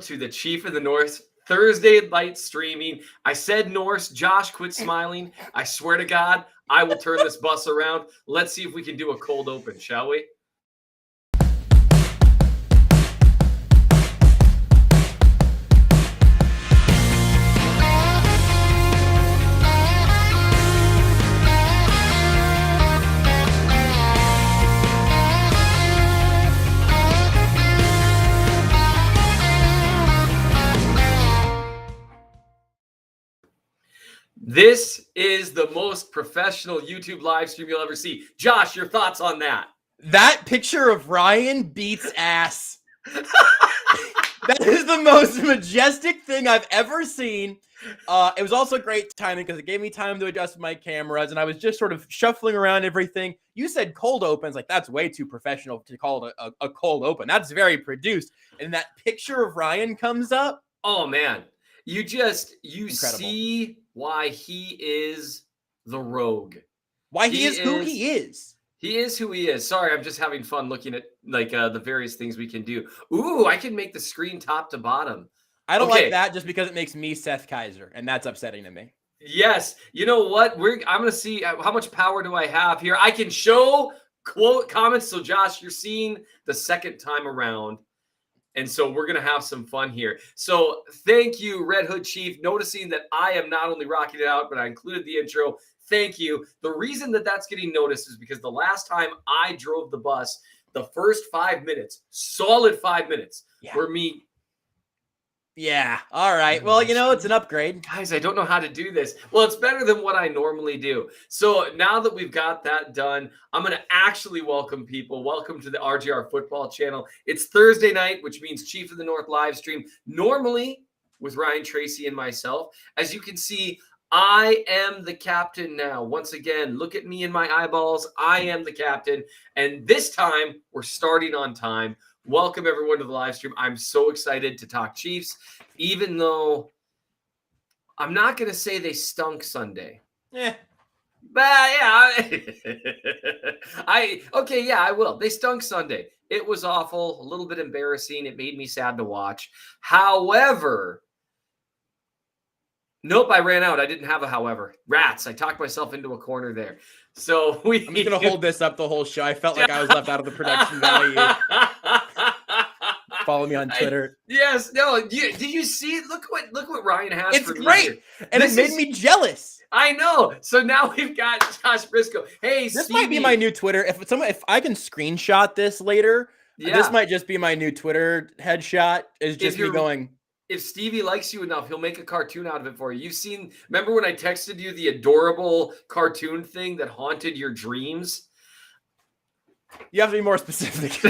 to the Chief of the North Thursday night streaming. I said Norse. Josh, quit smiling. I swear to God, I will turn this bus around. Let's see if we can do a cold open, shall we? This is the most professional YouTube live stream you'll ever see. Josh, your thoughts on that? That picture of Ryan beats ass. That is the most majestic thing I've ever seen. It was also great timing because it gave me time to adjust my cameras, and I was just sort of shuffling around everything. You said cold opens, like that's way too professional to call it a cold open. That's very produced. And that picture of Ryan comes up. Oh man, you Incredible. see why he is the rogue. Why he is who he is. He is who he is. Sorry, I'm just having fun looking at the various things we can do. Ooh, I can make the screen top to bottom. I don't like that just because it makes me Seth Kaiser, and that's upsetting to me. Yes. You know what? I'm going to see how much power do I have here. I can show quote comments. So Josh, you're seeing the second time around. And so we're going to have some fun here. So thank you, Red Hood Chief, noticing that I am not only rocking it out, but I included the intro. Thank you. The reason that that's getting noticed is because the last time I drove the bus, the first 5 minutes, solid 5 minutes, were me. Yeah. All right. Well, it's an upgrade. Guys, I don't know how to do this. Well, it's better than what I normally do. So now that we've got that done, I'm going to actually welcome people. Welcome to the RGR Football Channel. It's Thursday night, which means Chief of the North live stream, normally with Ryan Tracy and myself. As you can see, I am the captain now. Once again, look at me in my eyeballs. I am the captain. And this time, we're starting on time. Welcome, everyone, to the live stream. I'm so excited to talk Chiefs, even though I'm not going to say they stunk Sunday. Yeah. But yeah, I will. They stunk Sunday. It was awful, a little bit embarrassing. It made me sad to watch. However, nope, I ran out. I didn't have a however. Rats. I talked myself into a corner there. So I'm just going to hold this up the whole show. I felt like I was left out of the production value. Follow me on Twitter. Yes. No. Did you see? Look what Ryan has. It's great, and it made me jealous. I know. So now we've got Josh Briscoe. Hey, this might be my new Twitter. If I can screenshot this later, this might just be my new Twitter headshot. Is just me going. If Stevie likes you enough, he'll make a cartoon out of it for you. Remember when I texted you the adorable cartoon thing that haunted your dreams? You have to be more specific.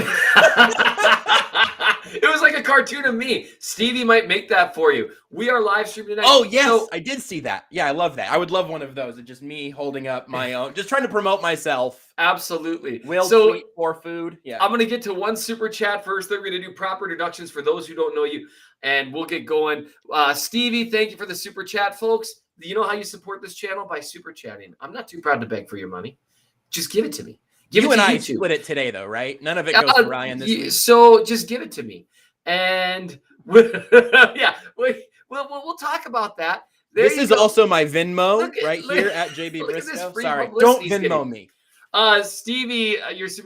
It was like a cartoon of me. Stevie might make that for you. We are live streaming tonight. Oh, yes. I did see that. Yeah, I love that. I would love one of those. It's just me holding up my own, just trying to promote myself. Absolutely. Will tweet for food. Yeah. I'm going to get to one super chat first. Then we're going to do proper introductions for those who don't know you, and we'll get going. Stevie, thank you for the super chat, folks. You know how you support this channel? By super chatting. I'm not too proud to beg for your money. Just give it to me. You and I split it today, though, right? None of it goes to Ryan this week. So just give it to me. And we'll talk about that. This is also my Venmo here at JB Briscoe. Sorry, don't Venmo me. Stevie,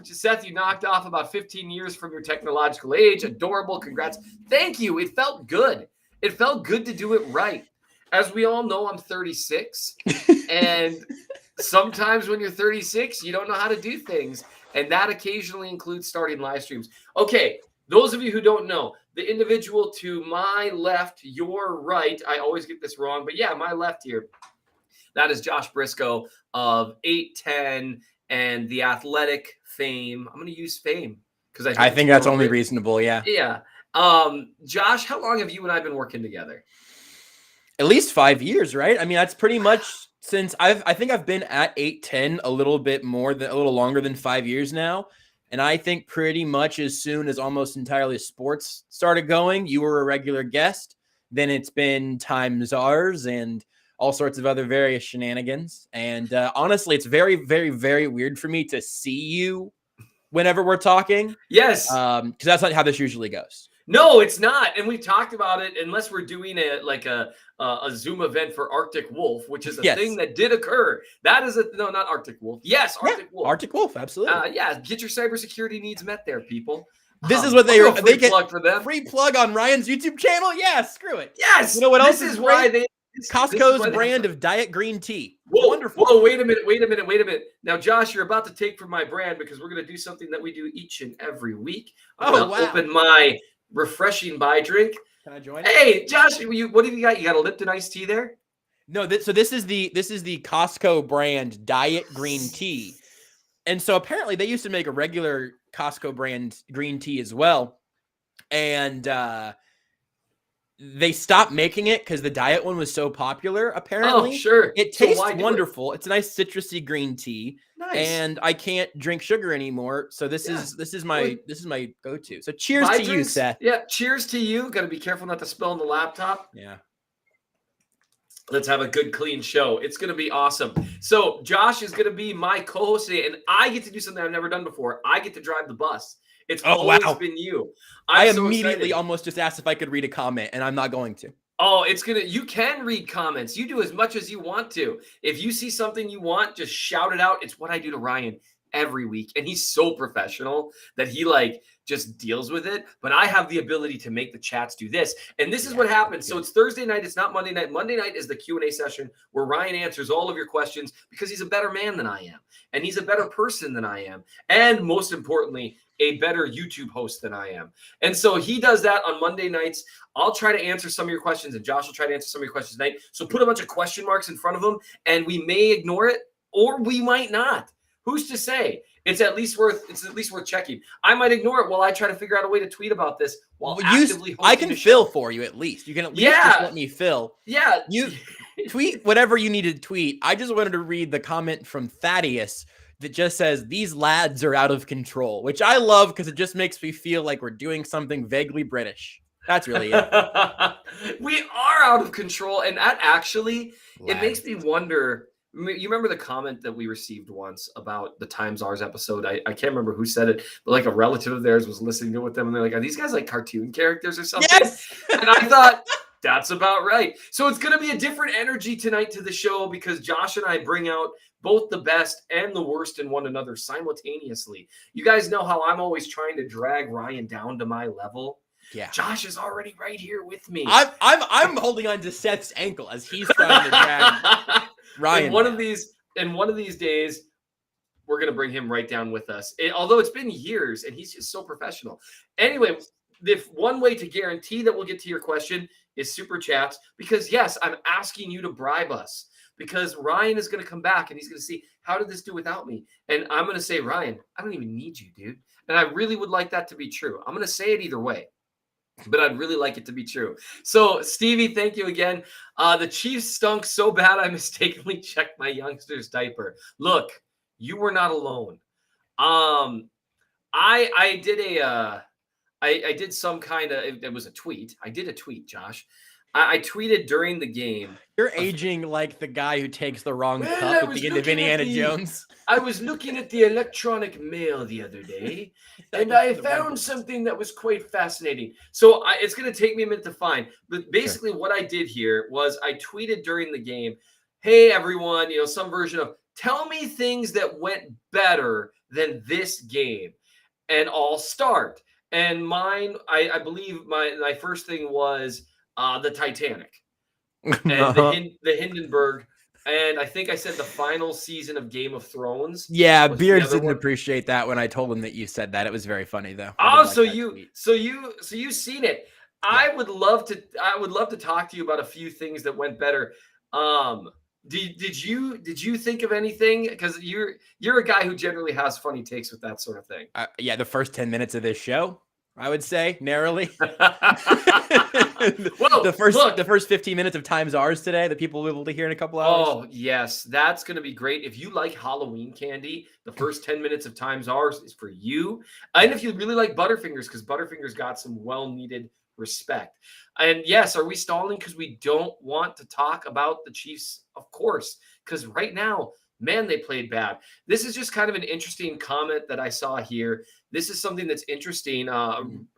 Seth, you knocked off about 15 years from your technological age. Adorable. Congrats. Thank you. It felt good. It felt good to do it right. As we all know, I'm 36. And sometimes when you're 36, you don't know how to do things. And that occasionally includes starting live streams. Okay, those of you who don't know, the individual to my left, your right, I always get this wrong, but yeah, my left here, that is Josh Briscoe of 810 and the athletic fame. I'm going to use fame because I think that's only reasonable, yeah. Yeah. Josh, how long have you and I been working together? At least 5 years, right? I mean, that's pretty much since I think I've been at 810 a little longer than 5 years now. And I think pretty much as soon as almost entirely sports started going, you were a regular guest. Then it's been Times Ours and all sorts of other various shenanigans. And honestly, it's very, very, very weird for me to see you whenever we're talking. Yes. Because that's not how this usually goes. No, it's not. And we've talked about it, unless we're doing a Zoom event for Arctic Wolf, which is a thing Yes. that did occur. That is no, not Arctic Wolf. Yes, Yeah, Arctic Wolf. Arctic Wolf, absolutely. Yeah, get your cybersecurity needs met there, people. This is what I'll do a they free get plug for them. free plug on Ryan's YouTube channel. Yeah, screw it. Yes, You know what else this is is why great? they Costco's brand of diet green tea. Whoa, Wonderful. whoa, wait a minute. Now, Josh, you're about to take from my brand because we're going to do something that we do each and every week. I'm going to open my refreshing buy drink. Can I join? Hey, Josh, what have you got? You got a Lipton iced tea there? No, so this is the Costco brand diet green tea. And so apparently they used to make a regular Costco brand green tea as well. And they stopped making it because the diet one was so popular, apparently. Oh, sure. It tastes wonderful. It's a nice citrusy green tea. Nice. And I can't drink sugar anymore. So this is my go-to. So cheers to you, Seth. Yeah, cheers to you. Got to be careful not to spill on the laptop. Yeah. Let's have a good, clean show. It's going to be awesome. So Josh is going to be my co-host today, and I get to do something I've never done before. I get to drive the bus. It's always been you. I immediately almost just asked if I could read a comment, and I'm not going to. Oh, you can read comments. You do as much as you want to. If you see something you want, just shout it out. It's what I do to Ryan every week. And he's so professional that he just deals with it. But I have the ability to make the chats do this. And this is what happens. So it's Thursday night. It's not Monday night. Monday night is the Q&A session where Ryan answers all of your questions because he's a better man than I am. And he's a better person than I am. And most importantly, a better YouTube host than I am. And so he does that on Monday nights. I'll try to answer some of your questions, and Josh will try to answer some of your questions tonight. So put a bunch of question marks in front of them, and we may ignore it, or we might not. Who's to say? It's at least worth checking. I might ignore it while I try to figure out a way to tweet about this while actively hosting I can fill for you at least. You can at least just let me fill. Yeah. You tweet whatever you need to tweet. I just wanted to read the comment from Thaddeus that just says, "These lads are out of control," which I love because it just makes me feel like we're doing something vaguely British. That's really it. We are out of control. And that actually, it makes me wonder. You remember the comment that we received once about the Times Ours episode? I can't remember who said it, but like a relative of theirs was listening to it with them, and they're like, "Are these guys like cartoon characters or something?" Yes! And I thought, that's about right. So it's going to be a different energy tonight to the show because Josh and I bring out both the best and the worst in one another simultaneously. You guys know how I'm always trying to drag Ryan down to my level. Yeah, Josh is already right here with me. I'm holding on to Seth's ankle as he's trying to drag Ryan. In one of these days, we're gonna bring him right down with us. Although it's been years, and he's just so professional. Anyway, if one way to guarantee that we'll get to your question is super chats, because yes, I'm asking you to bribe us. Because Ryan is going to come back and he's going to see, how did this do without me? And I'm going to say, Ryan, I don't even need you, dude. And I really would like that to be true. I'm going to say it either way, but I'd really like it to be true. So, Stevie, thank you again. The Chiefs stunk so bad I mistakenly checked my youngster's diaper. Look, you were not alone. I did some kind of, it was a tweet. I did a tweet, Josh. I tweeted during the game. You're aging like the guy who takes the wrong cup at the end of Indiana Jones. I was looking at the electronic mail the other day, and I found something that was quite fascinating. So it's going to take me a minute to find. But basically what I did here was I tweeted during the game, hey, everyone, some version of, tell me things that went better than this game, and I'll start. And mine, I believe my first thing was the Titanic and the Hindenburg, and I think I said the final season of Game of Thrones. Yeah, Beards didn't appreciate that when I told him that you said that. It was very funny though. Oh, so you've seen it. Yeah. I would love to talk to you about a few things that went better. Did you think of anything? Because you're a guy who generally has funny takes with that sort of thing. Yeah, the first 10 minutes of this show, I would say, narrowly. Well, the first 15 minutes of Times Ours today that people will be able to hear in a couple hours. Oh, yes. That's going to be great. If you like Halloween candy, the first 10 minutes of Times Ours is for you. And if you really like Butterfingers, because Butterfingers got some well-needed respect. And yes, are we stalling because we don't want to talk about the Chiefs? Of course, because right now man, they played bad. This is just kind of an interesting comment that I saw here. This is something that's interesting.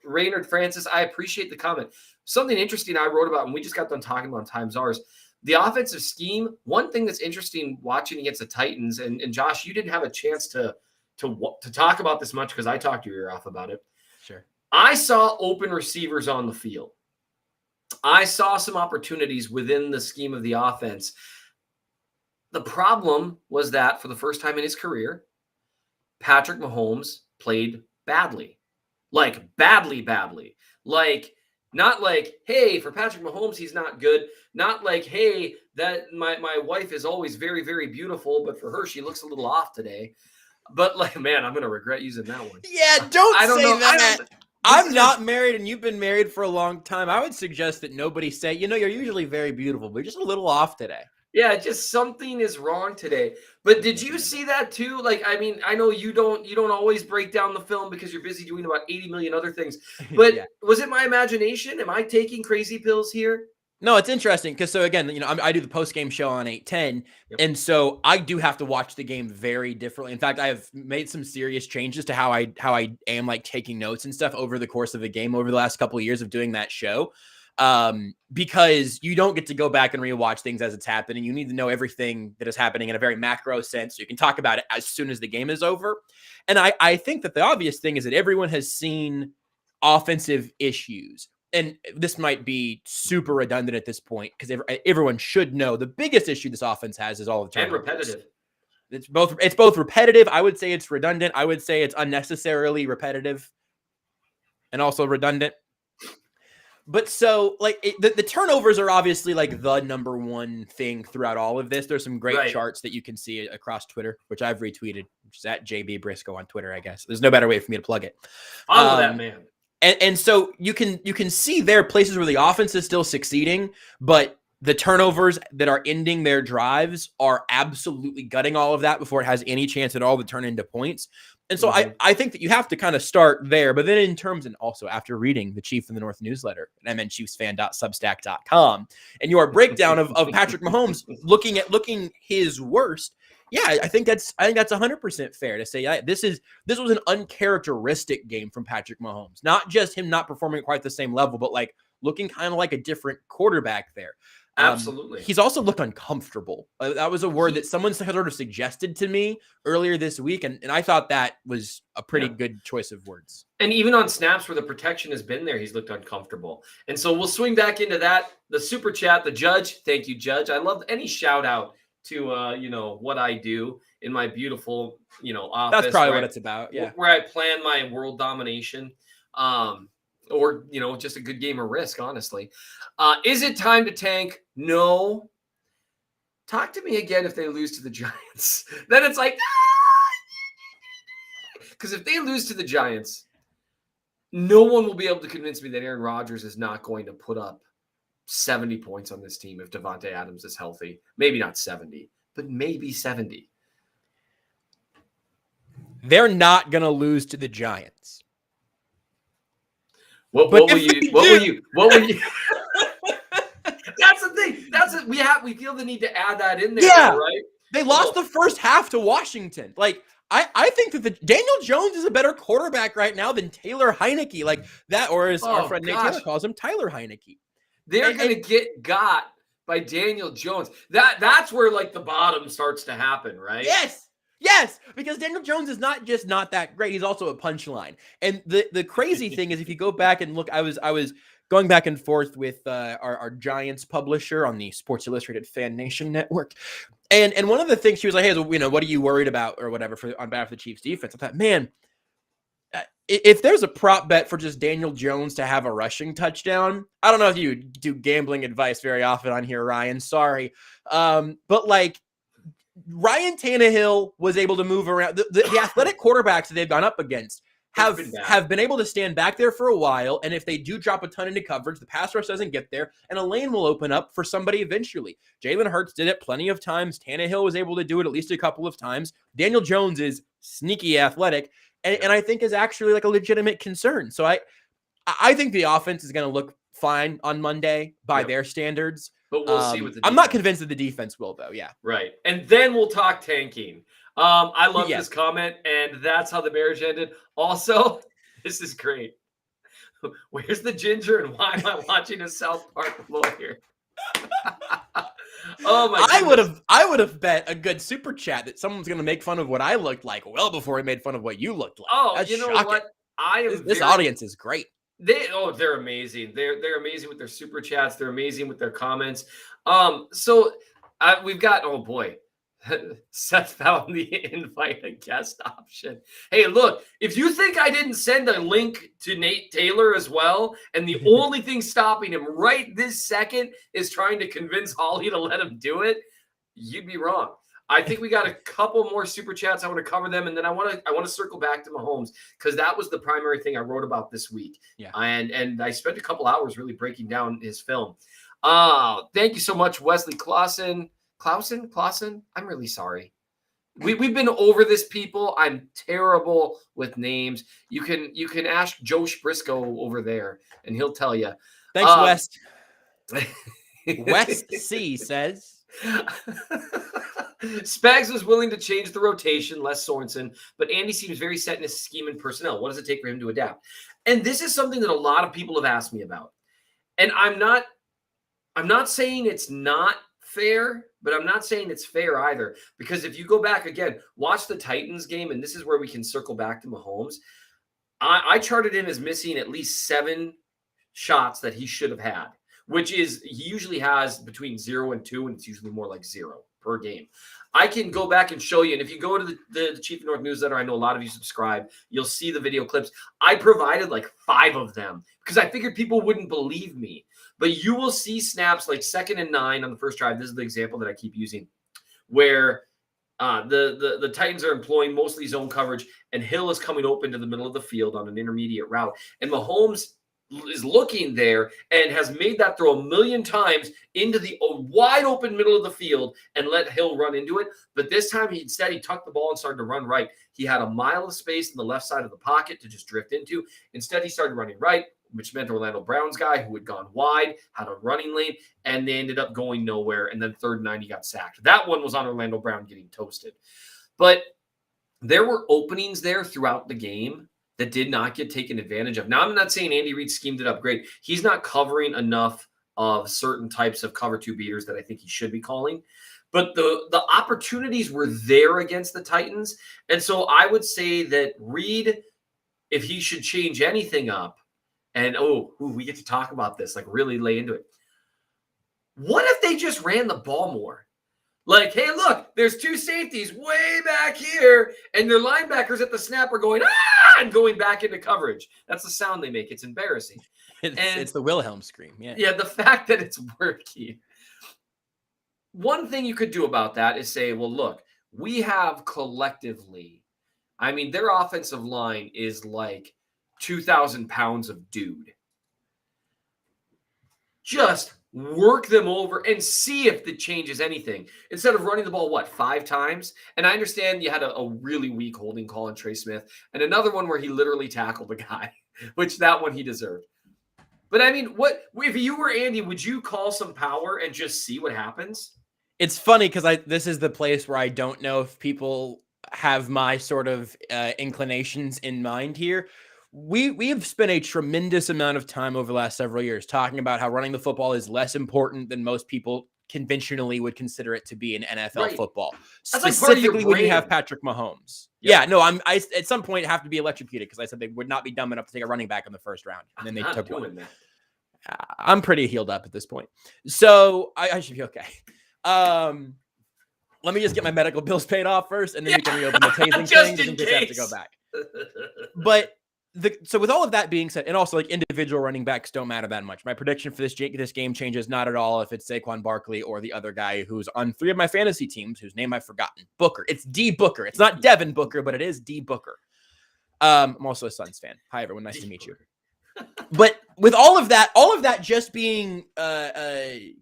Raynard Francis, I appreciate the comment. Something interesting I wrote about, and we just got done talking about Times Ours. The offensive scheme, one thing that's interesting watching against the Titans, and Josh, you didn't have a chance to talk about this much because I talked your ear off about it. Sure. I saw open receivers on the field. I saw some opportunities within the scheme of the offense. The problem was that for the first time in his career, Patrick Mahomes played badly. Like badly. Like not like, hey, for Patrick Mahomes, he's not good. Not like, hey, that my wife is always very, very beautiful, but for her, she looks a little off today. But like, man, I'm gonna regret using that one. Yeah, don't I don't say know. that. I'm not married and you've been married for a long time. I would suggest that nobody say, you're usually very beautiful, but you're just a little off today. Yeah, just something is wrong today. But did you see that too? Like, I mean, I know you don't always break down the film because you're busy doing about 80 million other things. But Yeah. Was it my imagination? Am I taking crazy pills here? No, it's interesting because so again, I do the post-game show on 810, and so I do have to watch the game very differently. In fact, I have made some serious changes to how I am like taking notes and stuff over the course of the game over the last couple of years of doing that show. Because you don't get to go back and rewatch things as it's happening. You need to know everything that is happening in a very macro sense. So you can talk about it as soon as the game is over. And I think that the obvious thing is that everyone has seen offensive issues. And this might be super redundant at this point because everyone should know the biggest issue this offense has is all the turnovers. And repetitive. It's both repetitive. I would say it's redundant. I would say it's unnecessarily repetitive and also redundant. But so like the turnovers are obviously like the number one thing throughout all of this. There's some great charts that you can see across Twitter, which I've retweeted, which is at JB Briscoe on Twitter, I guess. There's no better way for me to plug it. Follow that man. And so you can see there places where the offense is still succeeding, but the turnovers that are ending their drives are absolutely gutting all of that before it has any chance at all to turn into points. And so I think that you have to kind of start there. But then in terms, and also after reading the Chief in the North newsletter, mnchiefsfan.substack.com, and your breakdown of Patrick Mahomes looking his worst, yeah, I think that's 100% fair to say this was an uncharacteristic game from Patrick Mahomes. Not just him not performing at quite the same level, but like looking kind of like a different quarterback there. Absolutely. He's also looked uncomfortable. That was a word that someone sort of suggested to me earlier this week, and I thought that was a pretty good choice of words. And even on snaps where the protection has been there, he's looked uncomfortable. And so we'll swing back into that. The super chat, the Judge. Thank you, Judge. I love any shout out to what I do in my beautiful office. That's probably what it's about. Yeah, where I plan my world domination. Or just a good game of Risk, honestly. Is it time to tank? No. Talk to me again if they lose to the Giants. Then it's like, because if they lose to the Giants, no one will be able to convince me that Aaron Rodgers is not going to put up 70 points on this team if Devontae Adams is healthy. Maybe not 70, but maybe 70. They're not going to lose to the Giants. What will you? That's the thing. That's it. We feel the need to add that in there, right? They lost the first half to Washington. Like, I think that Daniel Jones is a better quarterback right now than Taylor Heineke. Like that, or as our friend Nate Taylor calls him, Tyler Heineke. They're going to get got by Daniel Jones. That's where like the bottom starts to happen, right? Yes, because Daniel Jones is not just not that great. He's also a punchline. And the crazy thing is, if you go back and look, I was going back and forth with our Giants publisher on the Sports Illustrated Fan Nation Network. And one of the things she was like, hey, what are you worried about or whatever on behalf of the Chiefs defense? I thought, man, if there's a prop bet for just Daniel Jones to have a rushing touchdown, I don't know if you do gambling advice very often on here, Ryan. Sorry. But like, Ryan Tannehill was able to move around. The athletic quarterbacks that they've gone up against have been able to stand back there for a while, and if they do drop a ton into coverage, the pass rush doesn't get there, and a lane will open up for somebody eventually. Jalen Hurts did it plenty of times. Tannehill was able to do it at least a couple of times. Daniel Jones is sneaky athletic, and I think is actually like a legitimate concern. So I think the offense is going to look fine on Monday by their standards. But we'll see with the defense. I'm not convinced that the defense will, though. Yeah. Right. And then we'll talk tanking. I love Yes. this comment, and that's how the marriage ended. Also, this is great. Where's the ginger, and why am I watching a South Park lawyer? Oh my goodness. I would have bet a good super chat that someone's going to make fun of what I looked like well before he made fun of what you looked like. Oh, That's you know shocking. what? This audience is great. They're amazing. They're amazing with their super chats. They're amazing with their comments. We've got, oh boy, Seth found the invite a guest option. Hey, look, if you think I didn't send a link to Nate Taylor as well, and the only thing stopping him right this second is trying to convince Holly to let him do it, you'd be wrong. I think we got a couple more super chats. I want to cover them, and then I want to circle back to Mahomes because that was the primary thing I wrote about this week. Yeah, and I spent a couple hours really breaking down his film. Thank you so much, Wesley Clausen. I'm really sorry. We've been over this, people. I'm terrible with names. You can ask Joe Briscoe over there, and he'll tell you. Thanks, West. West C says. Spags was willing to change the rotation, Les Sorensen, but Andy seems very set in his scheme and personnel. What does it take for him to adapt? And this is something that a lot of people have asked me about. And I'm not saying it's not fair, but I'm not saying it's fair either. Because if you go back again, watch the Titans game, and this is where we can circle back to Mahomes. I charted him as missing at least 7 shots that he should have had, which is he usually has between 0 and 2, and it's usually more like 0 per game. I can go back and show you, and if you go to the Chief of North newsletter, I know a lot of you subscribe, you'll see the video clips. I provided like 5 of them because I figured people wouldn't believe me. But you will see snaps like 2nd and 9 on the first drive. This is the example that I keep using, where the Titans are employing mostly zone coverage, and Hill is coming open to the middle of the field on an intermediate route. And Mahomes is looking there and has made that throw a million times into the wide open middle of the field and let Hill run into it. But this time he tucked the ball and started to run right. He had a mile of space in the left side of the pocket to just drift into. Instead, he started running right, which meant Orlando Brown's guy, who had gone wide, had a running lane, and they ended up going nowhere. And then 3rd and 9, he got sacked. That one was on Orlando Brown getting toasted. But there were openings there throughout the game that did not get taken advantage of. Now, I'm not saying Andy Reid schemed it up great. He's not covering enough of certain types of cover 2 beaters that I think he should be calling. But the opportunities were there against the Titans. And so I would say that Reid, if he should change anything up, and we get to talk about this, like really lay into it. What if they just ran the ball more? Like, hey, look, there's 2 safeties way back here, and their linebackers at the snap are going, and going back into coverage. That's the sound they make. It's embarrassing. It's the Wilhelm scream. Yeah. Yeah, the fact that it's working. One thing you could do about that is say, well, look, we have collectively, I mean, their offensive line is like 2,000 pounds of dude. Just work them over and see if it changes anything. Instead of running the ball, 5 times? And I understand you had a really weak holding call on Trey Smith and another one where he literally tackled a guy, which that one he deserved. But I mean, what if you were Andy, would you call some power and just see what happens? It's funny because this is the place where I don't know if people have my sort of inclinations in mind here. We have spent a tremendous amount of time over the last several years talking about how running the football is less important than most people conventionally would consider it to be in NFL football. That's specifically like when you have Patrick Mahomes. Yep. Yeah, no, I at some point have to be electrocuted because I said they would not be dumb enough to take a running back in the first round. And then they took one. I'm pretty healed up at this point. So I should be okay. Let me just get my medical bills paid off first, and then we can reopen the tasing thing just in case I have to go back. But so with all of that being said, and also like individual running backs don't matter that much. My prediction for this game changes not at all if it's Saquon Barkley or the other guy who's on 3 of my fantasy teams, whose name I've forgotten. Booker. It's D Booker. It's not Devin Booker, but it is D Booker. I'm also a Suns fan. Hi everyone, nice to meet you. But with all of that just being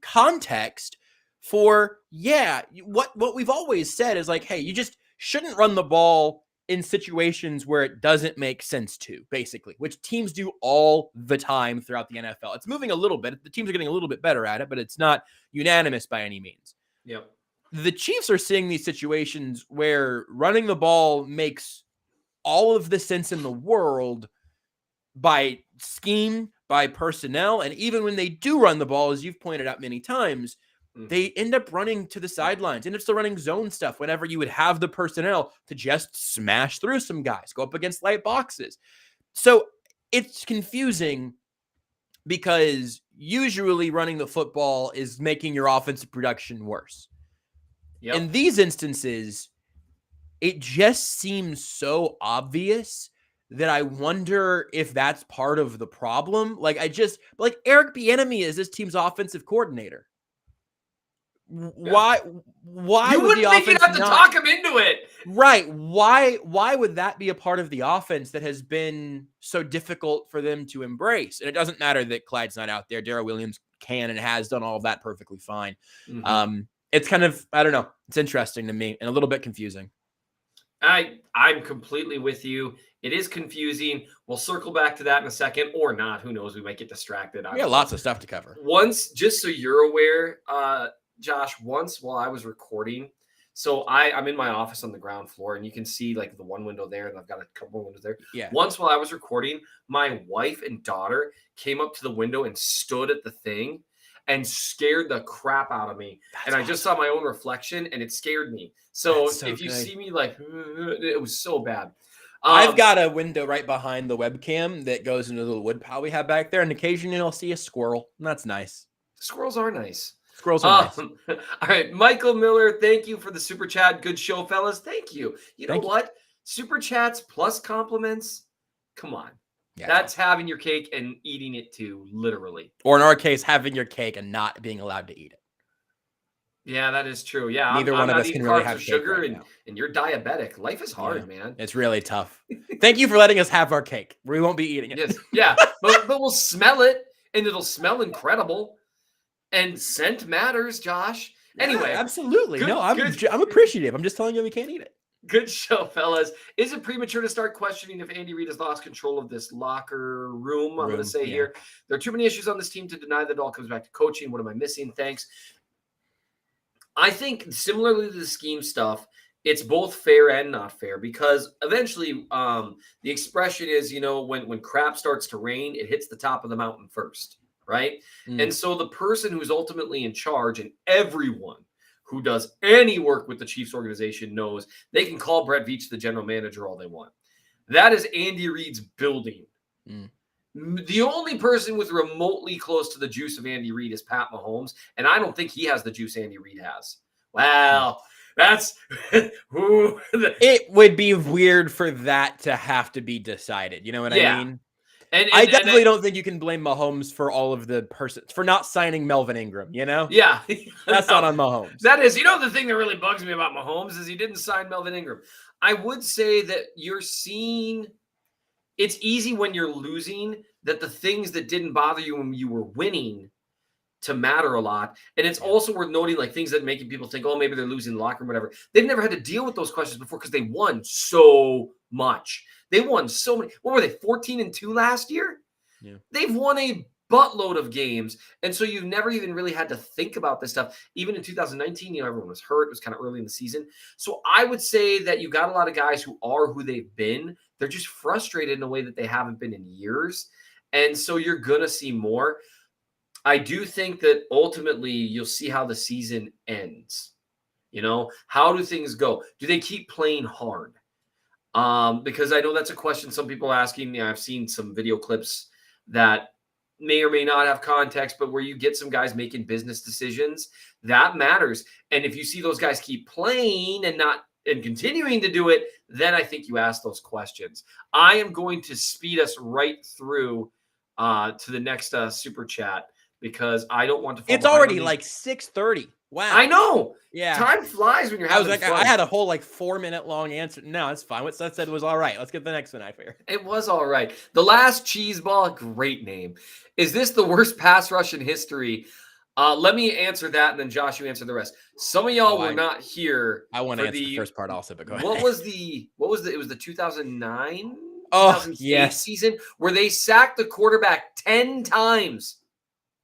context for what we've always said is like, hey, you just shouldn't run the ball in situations where it doesn't make sense to, basically, which teams do all the time throughout the NFL. It's moving a little bit. The teams are getting a little bit better at it, but it's not unanimous by any means. Yep. The Chiefs are seeing these situations where running the ball makes all of the sense in the world by scheme, by personnel, and even when they do run the ball, as you've pointed out many times, they end up running to the sidelines, end up still running zone stuff whenever you would have the personnel to just smash through some guys, go up against light boxes. So it's confusing because usually running the football is making your offensive production worse. Yep. In these instances, it just seems so obvious that I wonder if that's part of the problem. Like Eric Bieniemy is this team's offensive coordinator. Why you would wouldn't the think you'd offense have to not talk him into it? Right. Why would that be a part of the offense that has been so difficult for them to embrace? And it doesn't matter that Clyde's not out there. Darrell Williams can and has done all of that perfectly fine. It's kind of, I don't know. It's interesting to me and a little bit confusing. I'm completely with you. It is confusing. We'll circle back to that in a second, or not. Who knows? We might get distracted. We got lots of stuff to cover. Once, just so you're aware, Josh, once while I was recording, so I'm in my office on the ground floor, and you can see like the one window there, and I've got a couple of windows there. Yeah. Once while I was recording, my wife and daughter came up to the window and stood at the thing and scared the crap out of me. That's awesome. I just saw my own reflection, and it scared me. So if you see me like, it was so bad. I've got a window right behind the webcam that goes into the wood pile we have back there, and occasionally I'll see a squirrel, and that's nice. Squirrels are nice. Squirrels are nice. All right, Michael Miller, thank you for the super chat. Good show, fellas. Thank you. You know what? Super chats plus compliments. Come on. Yeah, that's having your cake and eating it too, literally. Or in our case, having your cake and not being allowed to eat it. Yeah, that is true. Yeah, neither one of us can really have sugar, and you're diabetic. Life is hard, man. It's really tough. Thank you for letting us have our cake. We won't be eating it. Yes, yeah, but we'll smell it, and it'll smell incredible. And scent matters, Josh. Anyway, absolutely. I'm appreciative. I'm just telling you we can't eat it. Good show, fellas. Is it premature to start questioning if Andy Reid has lost control of this locker room? I'm going to say here, there are too many issues on this team to deny that it all comes back to coaching. What am I missing? Thanks. I think similarly to the scheme stuff, it's both fair and not fair because eventually the expression is, when crap starts to rain, it hits the top of the mountain first. Right. And so the person who's ultimately in charge and everyone who does any work with the Chiefs organization knows they can call Brett Veach the general manager all they want. That is Andy Reid's building. The only person with remotely close to the juice of Andy Reid is Pat Mahomes. And I don't think he has the juice Andy Reid has. Well, that's who. It would be weird for that to have to be decided. You know what I mean? And I definitely don't think you can blame Mahomes for all of the persons for not signing Melvin Ingram, Yeah. That's not on Mahomes. That is, the thing that really bugs me about Mahomes is he didn't sign Melvin Ingram. I would say that you're seeing, it's easy when you're losing that the things that didn't bother you when you were winning to matter a lot. And it's also worth noting like things that making people think, oh, maybe they're losing the locker room, whatever. They've never had to deal with those questions before because they won so much. They won so many. What were they, 14-2 last year? Yeah. They've won a buttload of games. And so you've never even really had to think about this stuff. Even in 2019, everyone was hurt. It was kind of early in the season. So I would say that you got a lot of guys who are who they've been. They're just frustrated in a way that they haven't been in years. And so you're going to see more. I do think that ultimately you'll see how the season ends. How do things go? Do they keep playing hard? Because I know that's a question some people are asking. I've seen some video clips that may or may not have context, but where you get some guys making business decisions, that matters. And if you see those guys keep playing and continuing to do it, then I think you ask those questions. I am going to speed us right through to the next super chat because I don't want to. It's already like 6:30. Wow. I know. Yeah. Time flies when you're having fun. I had a whole 4-minute long answer. No, it's fine. What Seth said was all right. Let's get the next one. I figure. It was all right. The Last Cheese Ball, great name. Is this the worst pass rush in history? Let me answer that, and then Josh, you answer the rest. Some of y'all were not here. I want to for answer the first part also, but go What ahead. was the? It was the 2009, Oh, 2008 yes. season where they sacked the quarterback 10 times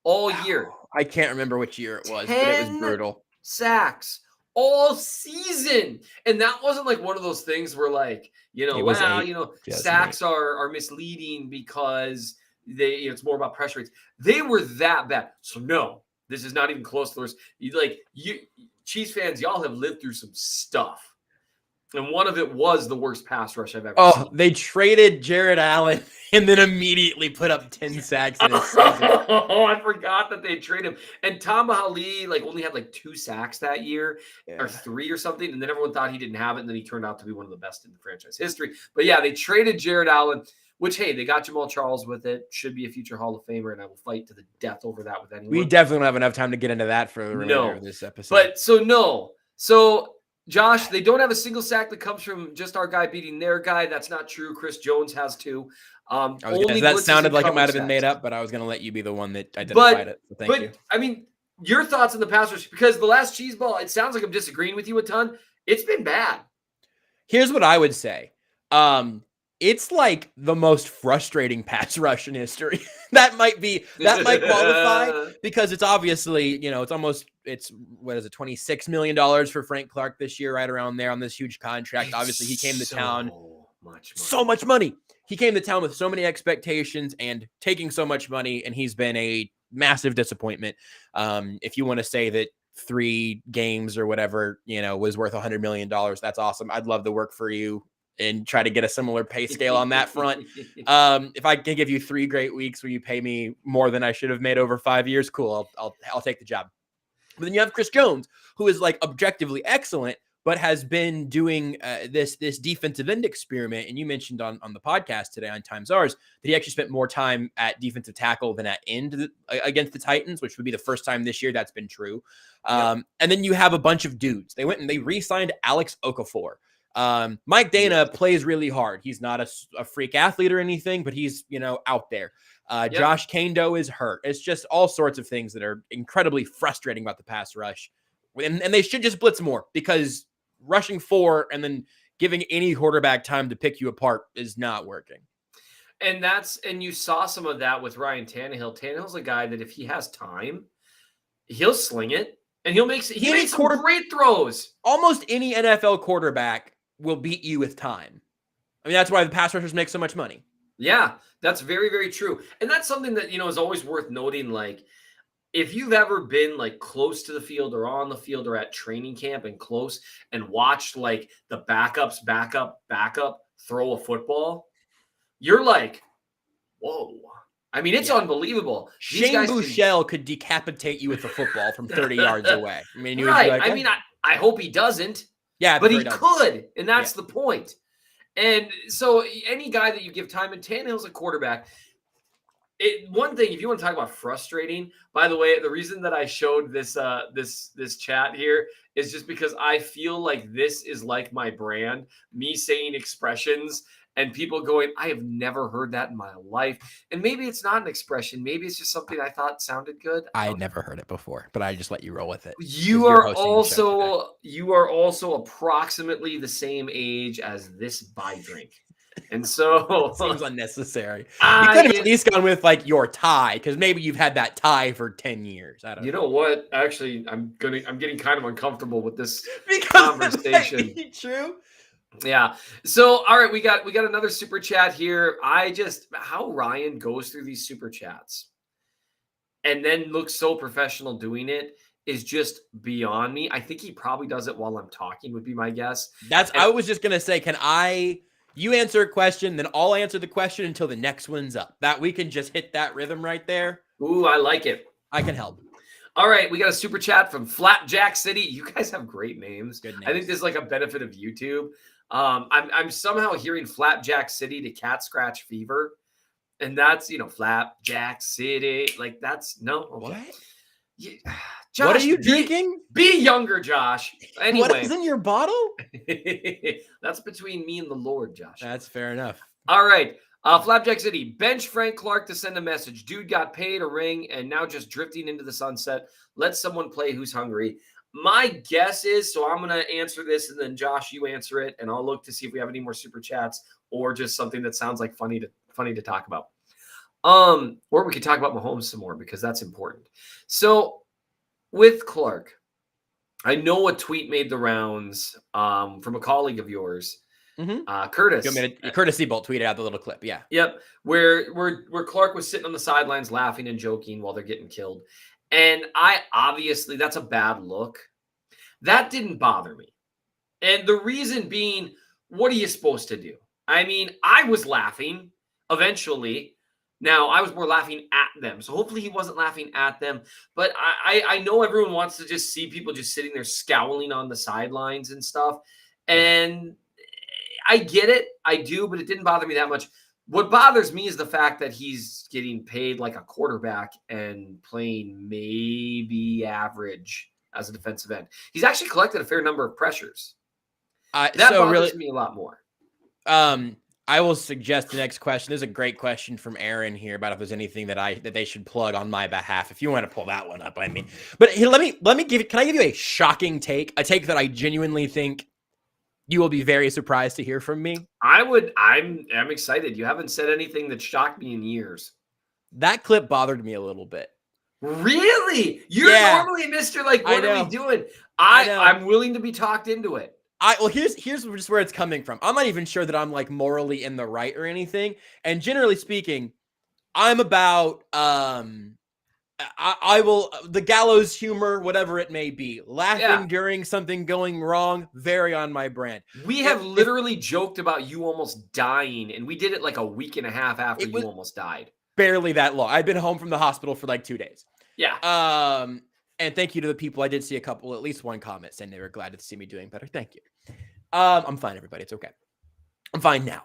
all year. I can't remember which year it was, but it was 10 brutal. sacks all season. And that wasn't like one of those things where like, It was sacks are misleading because it's more about pressure rates. They were that bad. So no, this is not even close to those. You Chiefs fans, y'all have lived through some stuff. And one of it was the worst pass rush I've ever seen. They traded Jared Allen and then immediately put up 10 sacks in a season. I forgot that they traded him. And Tom Ali only had 2 sacks that year or 3 or something. And then everyone thought he didn't have it. And then he turned out to be one of the best in the franchise history. But yeah, they traded Jared Allen, which, hey, they got Jamal Charles with it. Should be a future Hall of Famer. And I will fight to the death over that with anyone. We definitely don't have enough time to get into that for the remainder of this episode. But so Josh, they don't have a single sack that comes from just our guy beating their guy. That's not true. Chris Jones has 2. That sounded like it might have been made up, but I was going to let you be the one that identified it. So thank you. I mean, your thoughts on the pass rush, because the last cheese ball, it sounds like I'm disagreeing with you a ton. It's been bad. Here's what I would say. It's like the most frustrating pass rush in history. that might qualify because it's obviously, it's what is it, $26 million for Frank Clark this year, right around there on this huge contract. Obviously, he came to town. So much money. He came to town with so many expectations and taking so much money, and he's been a massive disappointment. If you want to say that 3 games or whatever, was worth $100 million, that's awesome. I'd love to work for you and try to get a similar pay scale on that front. If I can give you 3 great weeks where you pay me more than I should have made over 5 years, cool. I'll take the job. But then you have Chris Jones, who is objectively excellent, but has been doing this defensive end experiment. And you mentioned on the podcast today on Times Ours that he actually spent more time at defensive tackle than at end against the Titans, which would be the first time this year that's been true. And then you have a bunch of dudes. They went and they re-signed Alex Okafor. Mike Dana plays really hard. He's not a freak athlete or anything, but he's, out there. Josh Kando is hurt. It's just all sorts of things that are incredibly frustrating about the pass rush. And they should just blitz more, because rushing 4 and then giving any quarterback time to pick you apart is not working. And you saw some of that with Ryan Tannehill. Tannehill's a guy that if he has time, he'll sling it and he makes some great throws. Almost any NFL quarterback will beat you with time. I mean, that's why the pass rushers make so much money. Yeah, that's very, very true. And that's something that, is always worth noting. If you've ever been close to the field or on the field or at training camp and close and watched the backups backup throw a football, you're like, whoa. I mean, it's unbelievable. Shane Buechele could decapitate you with a football from 30 yards away. I mean, I hope he doesn't. Yeah, but he could, and that's the point. And so any guy that you give time, and Tannehill's a quarterback. One thing, if you want to talk about frustrating, by the way, the reason that I showed this this chat here is just because I feel like this is like my brand, me saying expressions and people going, I have never heard that in my life. And maybe it's not an expression. Maybe it's just something I thought sounded good. I had never heard it before, but I just let you roll with it. You are also approximately the same age as this buy drink. And so it seems unnecessary. You could have at least gone with your tie, because maybe you've had that tie for 10 years. I don't know. You know what? Actually, I'm getting kind of uncomfortable with this conversation. True. Yeah. So, all right, we got another super chat here. How Ryan goes through these super chats and then looks so professional doing it is just beyond me. I think he probably does it while I'm talking, would be my guess. I was just gonna say, you answer a question, then I'll answer the question until the next one's up. That we can just hit that rhythm right there. Ooh, I like it. I can help. All right, we got a super chat from Flapjack City. You guys have great names. Good names. I think this is a benefit of YouTube. I'm somehow hearing Flapjack City to Cat Scratch Fever, and that's Flapjack City. That's no. Okay. What? Yeah. Josh, what are you drinking? Be younger, Josh. Anyway, what is in your bottle? That's between me and the Lord, Josh. That's fair enough. All right. Flapjack City, bench Frank Clark to send a message. Dude got paid a ring and now just drifting into the sunset. Let someone play who's hungry. My guess is, so I'm going to answer this and then Josh, you answer it. And I'll look to see if we have any more super chats or just something that sounds like funny to talk about. Or we could talk about Mahomes some more because that's important. So with Clark, I know a tweet made the rounds from a colleague of yours, Curtis. Curtis Seabolt tweeted out the little clip. Yeah. Yep. Where Clark was sitting on the sidelines laughing and joking while they're getting killed. And obviously that's a bad look. That didn't bother me. And the reason being, what are you supposed to do? I mean, I was laughing eventually. Now, I was more laughing at them. So hopefully he wasn't laughing at them. But I know everyone wants to just see people just sitting there scowling on the sidelines and stuff. And I get it. I do, but it didn't bother me that much. What bothers me is the fact that he's getting paid like a quarterback and playing maybe average as a defensive end. He's actually collected a fair number of pressures. That bothers me a lot more. I will suggest the next question. There's a great question from Aaron here about if there's anything that they should plug on my behalf. If you want to pull that one up, I mean, but here, let me can I give you a shocking take? A take that I genuinely think you will be very surprised to hear from me. I'm excited. You haven't said anything that shocked me in years. That clip bothered me a little bit. Really? You're normally Mr. Like, what are we doing? I'm willing to be talked into it. Well, here's just where it's coming from. I'm not even sure that I'm like morally in the right or anything. And generally speaking, I'm about I will the gallows humor, whatever it may be, laughing during something going wrong, very on my brand. We have literally joked about you almost dying, and we did it like a week and a half after you almost died. Barely that long. I'd been home from the hospital for like 2 days. Yeah. And thank you to the people. I did see at least one comment saying they were glad to see me doing better. Thank you. I'm fine, everybody. It's okay. I'm fine now.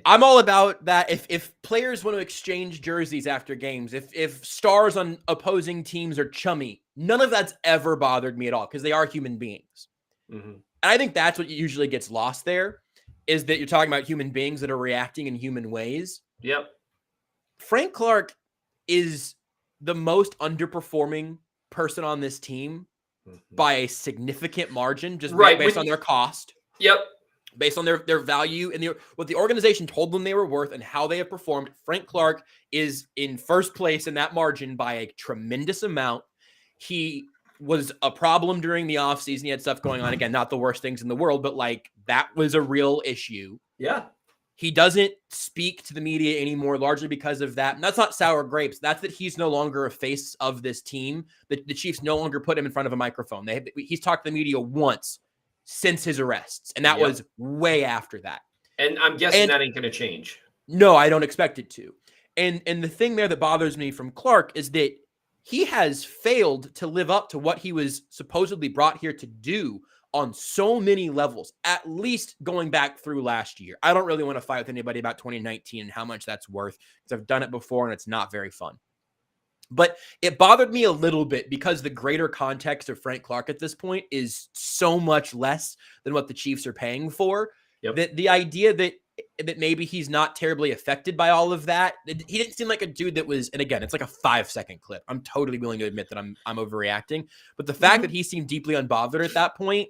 I'm all about that. If players want to exchange jerseys after games, if stars on opposing teams are chummy, none of that's ever bothered me at all because they are human beings. Mm-hmm. And I think that's what usually gets lost there is that you're talking about human beings that are reacting in human ways. Yep. Frank Clark is the most underperforming person on this team by a significant margin, just based on their cost. Yep. Based on their value and what the organization told them they were worth and how they have performed. Frank Clark is in first place in that margin by a tremendous amount. He was a problem during the offseason. He had stuff going on. Again, not the worst things in the world, but like that was a real issue. Yeah. He doesn't speak to the media anymore, largely because of that. And that's not sour grapes. That's that he's no longer a face of this team. The Chiefs no longer put him in front of a microphone. He's talked to the media once since his arrests, and that was way after that. And I'm guessing that ain't going to change. No, I don't expect it to. And the thing there that bothers me from Clark is that he has failed to live up to what he was supposedly brought here to do on so many levels, at least going back through last year. I don't really want to fight with anybody about 2019 and how much that's worth because I've done it before and it's not very fun. But it bothered me a little bit because the greater context of Frank Clark at this point is so much less than what the Chiefs are paying for. Yep. That the idea that maybe he's not terribly affected by all of that. He didn't seem like a dude that was, and again, it's like a 5-second clip. I'm totally willing to admit that I'm overreacting. But the fact that he seemed deeply unbothered at that point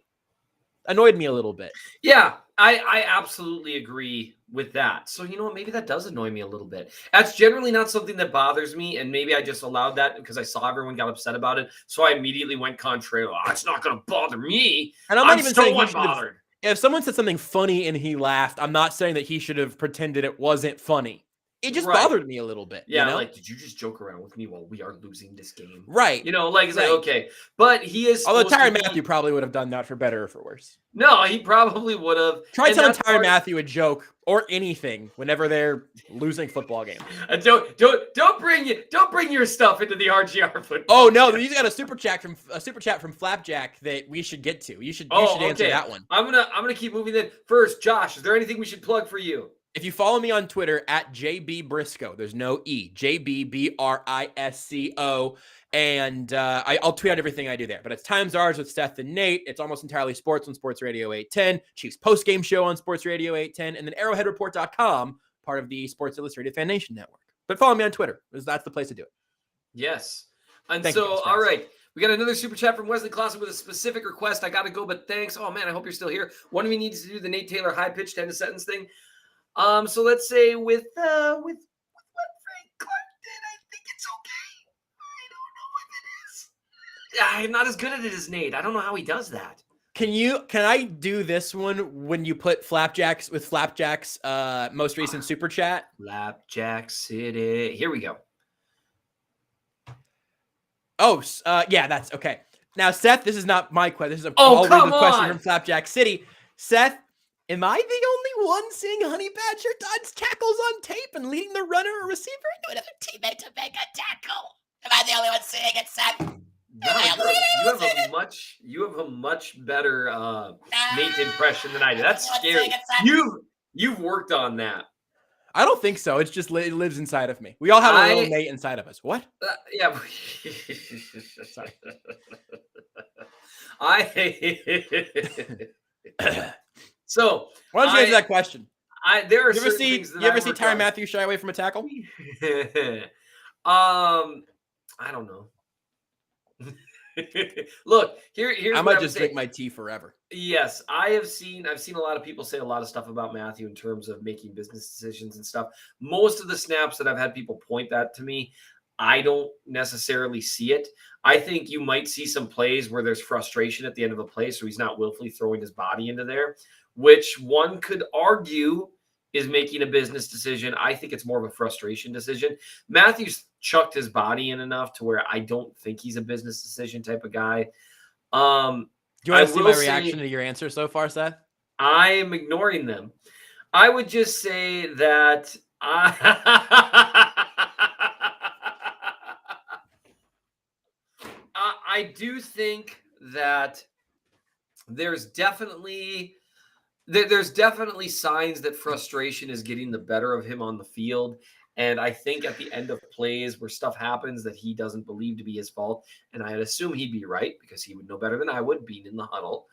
annoyed me a little bit. Yeah, I absolutely agree with that. So, you know what? Maybe that does annoy me a little bit. That's generally not something that bothers me. And maybe I just allowed that because I saw everyone got upset about it. So I immediately went contrary. Oh, it's not going to bother me. And I'm not even saying unbothered. If someone said something funny and he laughed, I'm not saying that he should have pretended it wasn't funny. It just bothered me a little bit. Yeah, you know? Like, did you just joke around with me while we are losing this game? Right. You know, like, it's like, okay. But he is. Although Tyrann Mathieu probably would have done that for better or for worse. No, he probably would have. Try telling Tyrann Mathieu a joke or anything whenever they're losing football games. Don't bring your stuff into the RGR football. Oh no, he's got a super chat from Flapjack that we should get to. You should answer that one. I'm gonna keep moving then. First, Josh, is there anything we should plug for you? If you follow me on Twitter at JB Briscoe, there's no E, JBBrisco. And I'll tweet out everything I do there. But it's Times Ours with Seth and Nate. It's almost entirely sports on Sports Radio 810. Chiefs postgame show on Sports Radio 810. And then arrowheadreport.com, part of the Sports Illustrated Fan Nation Network. But follow me on Twitter, because that's the place to do it. Yes. And Thank you, guys. all right. We got another super chat from Wesley Clausen with a specific request. I got to go, but thanks. Oh, man, I hope you're still here. One of you needs to do the Nate Taylor high-pitched end-of-sentence thing. So let's say with what Frank Clark did, I think it's okay. I don't know if it is. I'm not as good at it as Nate. I don't know how he does that. Can I do this one when you put Flapjack's most recent super chat? Flapjack City. Here we go. Oh, yeah, that's okay. Now, Seth, this is not my question. This is a question from Flapjack City. Seth, am I the only one seeing Honey Badger dodge tackles on tape and leading the runner or receiver into another teammate to make a tackle? Am I the only one seeing it, Seth? No, you have a much better Nate impression than I do. That's scary. You've worked on that. I don't think so. It's just it lives inside of me. We all have a little Nate inside of us. What? Yeah. Sorry. So why don't you answer that question? There are you ever see Tyrann Mathieu shy away from a tackle? I don't know. Look, here's I might just drink my tea forever. Yes, I've seen a lot of people say a lot of stuff about Mathieu in terms of making business decisions and stuff. Most of the snaps that I've had people point that to me, I don't necessarily see it. I think you might see some plays where there's frustration at the end of a play, so he's not willfully throwing his body into there, which one could argue is making a business decision. I think it's more of a frustration decision. Matthew's chucked his body in enough to where I don't think he's a business decision type of guy. Do you want to see my reaction to your answer so far, Seth? I am ignoring them. I would just say that I do think that there's definitely signs that frustration is getting the better of him on the field. And I think at the end of plays where stuff happens that he doesn't believe to be his fault, and I'd assume he'd be right because he would know better than I would being in the huddle.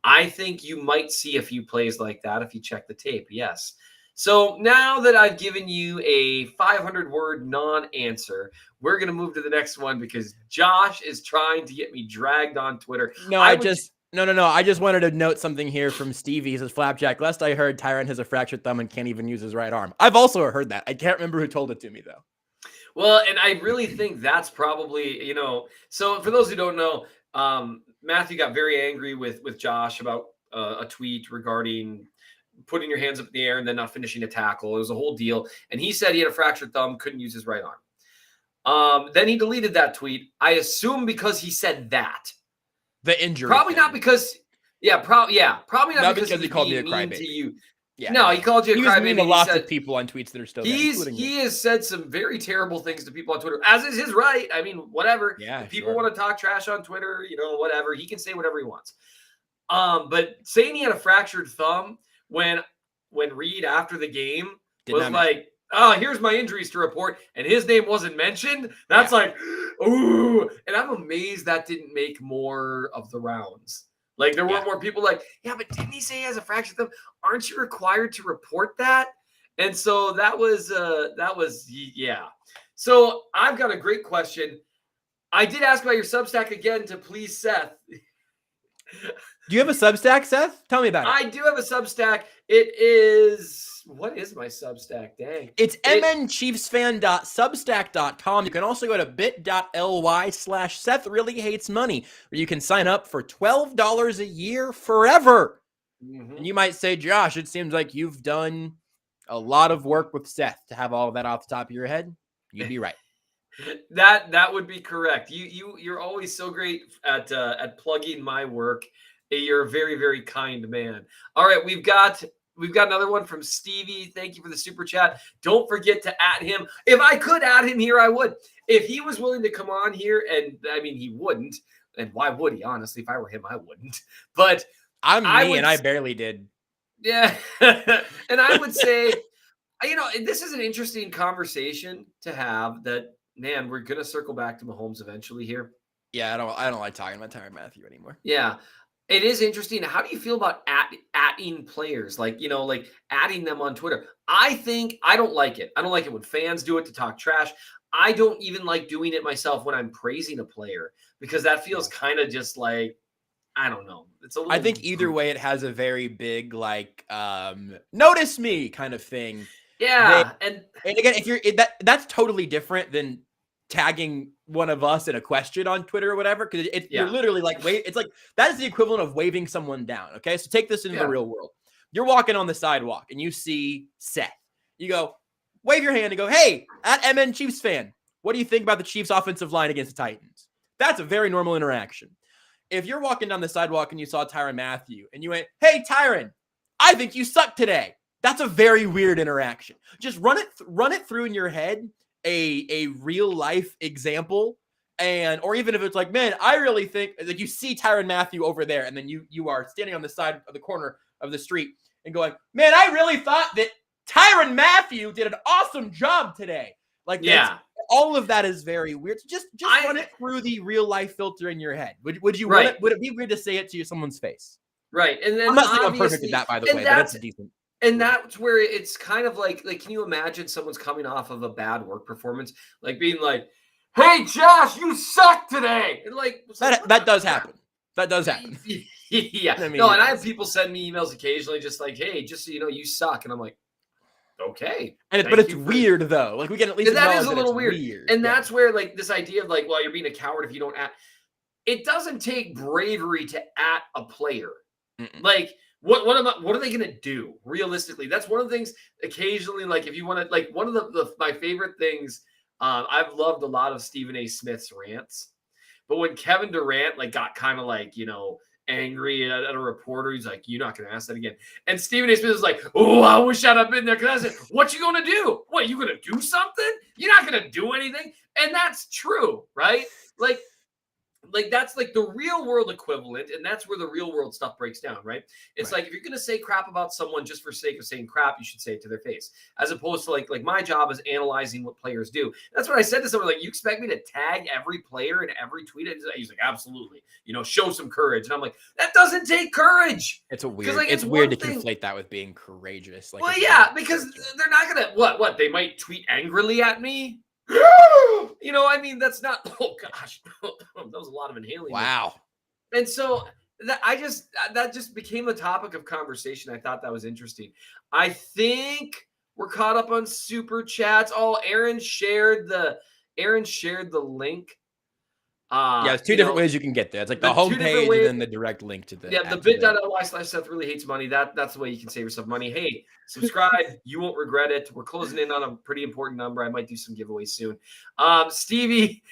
I think you might see a few plays like that if you check the tape. Yes. So now that I've given you a 500-word non-answer, we're going to move to the next one because Josh is trying to get me dragged on Twitter. No, I just wanted to note something here from Stevie. He says, Flapjack, last I heard, Tyrann has a fractured thumb and can't even use his right arm. I've also heard that. I can't remember who told it to me, though. Well, and I really think that's probably, so for those who don't know, Matthew got very angry with Josh about a tweet regarding putting your hands up in the air and then not finishing a tackle. It was a whole deal. And he said he had a fractured thumb, couldn't use his right arm. Then he deleted that tweet. I assume because he said that. The injury. Probably not because, probably not because he called me a crybaby. To you. Yeah, no, he called you a crybaby. He was lots of people on tweets that are still there, he has said some very terrible things to people on Twitter, as is his right. I mean, whatever. Yeah, if people want to talk trash on Twitter, whatever. He can say whatever he wants. But saying he had a fractured thumb when Reed after the game was like, oh, here's my injuries to report, and his name wasn't mentioned. That's like, ooh. And I'm amazed that didn't make more of the rounds. Like, there weren't more people like, yeah, but didn't he say he has a fractured thumb? Aren't you required to report that? And so that was. So I've got a great question. I did ask about your Substack again to please Seth. Do you have a Substack, Seth? Tell me about it. I do have a Substack. It is... What is my Substack? Dang. It's mnchiefsfan.substack.com. You can also go to bit.ly/Seth Really Hates Money, where you can sign up for $12 a year forever. Mm-hmm. And you might say, Josh, it seems like you've done a lot of work with Seth to have all of that off the top of your head. You'd be right. That would be correct. You're always so great at plugging my work. You're a very, very kind man. All right, we've got another one from Stevie. Thank you for the super chat. Don't forget to @ him. If I could @ him here, I would. If he was willing to come on here, and I mean, he wouldn't. And why would he? Honestly, if I were him, I wouldn't. But I barely did. Yeah. And I would say This is an interesting conversation to have that, man, we're going to circle back to Mahomes eventually here. Yeah, I don't like talking about Tyrann Mathieu anymore. Yeah. It is interesting. How do you feel about atting players? Like adding them on Twitter. I don't like it. I don't like it when fans do it to talk trash. I don't even like doing it myself when I'm praising a player because that feels kind of just like, I don't know. It's a little I think either way it has a very big like notice me kind of thing. Yeah. And again, if you're that's totally different than tagging one of us in a question on Twitter or whatever, because you're literally like, it's like that is the equivalent of waving someone down. Okay, so take this into the real world. You're walking on the sidewalk and you see Seth. You go, wave your hand and go, hey, at MN Chiefs fan, what do you think about the Chiefs offensive line against the Titans? That's a very normal interaction. If you're walking down the sidewalk and you saw Tyrann Mathieu and you went, hey, Tyrann, I think you suck today. That's a very weird interaction. Just run it through in your head, a real life example, or even if it's like, man, I really think that you see Tyrann Mathieu over there, and then you are standing on the side of the corner of the street and going, man, I really thought that Tyrann Mathieu did an awesome job today. Like, all of that is very weird. So just run it through the real life filter in your head. Would you would it be weird to say it to someone's face? Right. And then I'm not saying I'm perfect at that, by the way, but that's decent. And that's where it's kind of like, can you imagine someone's coming off of a bad work performance, like being like, hey, Josh, you suck today. And like, that does happen. That does happen. Yeah. I mean, and I have people send me emails occasionally just like, hey, just so you know, you suck. And I'm like, okay. But it's weird though. Like we can at least that is a little weird. And that's where like this idea of like, well, you're being a coward if you don't it doesn't take bravery to a player. Like, what are they going to do realistically? That's one of the things occasionally, like if you want to, like one of my favorite things, I've loved a lot of Stephen A. Smith's rants, but when Kevin Durant like got kind of like, angry at a reporter, he's like, you're not going to ask that again. And Stephen A. Smith is like, oh, I wish I'd have been there. Because I said, what you going to do? What, you going to do something? You're not going to do anything. And that's true, right? Like that's like the real world equivalent, and that's where the real world stuff breaks down, right? It's like if you're gonna say crap about someone just for sake of saying crap, you should say it to their face, as opposed to like my job is analyzing what players do. That's what I said to someone, like, you expect me to tag every player in every tweet? He's like, absolutely, show some courage. And I'm like, that doesn't take courage. It's weird. Like, it's weird to conflate that with being courageous. Like, well, yeah, because they're not gonna what they might tweet angrily at me. I mean, that's not, oh gosh, that was a lot of inhaling. Wow. And so that just became a topic of conversation. I thought that was interesting. I think we're caught up on super chats. Oh, Aaron shared the link. There's two different ways you can get there. It's like the homepage and then the direct link to the. Yeah, the bit.ly/Seth really hates money. That's the way you can save yourself money. Hey, subscribe. You won't regret it. We're closing in on a pretty important number. I might do some giveaways soon. Stevie,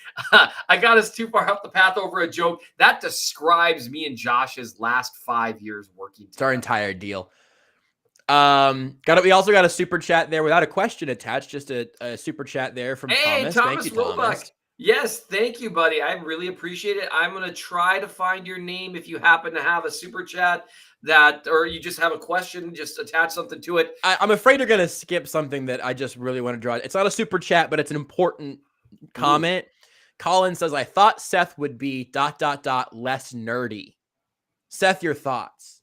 I got us too far off the path over a joke. That describes me and Josh's last 5 years working together. It's our entire deal. We also got a super chat there without a question attached, just a super chat there from Thomas. Thank you, Thomas. Yes, thank you, buddy. I really appreciate it. I'm going to try to find your name if you happen to have a super chat or you just have a question, just attach something to it. I'm afraid you're going to skip something that I just really want to draw. It's not a super chat, but it's an important comment. Colin says, I thought Seth would be ... less nerdy. Seth, your thoughts?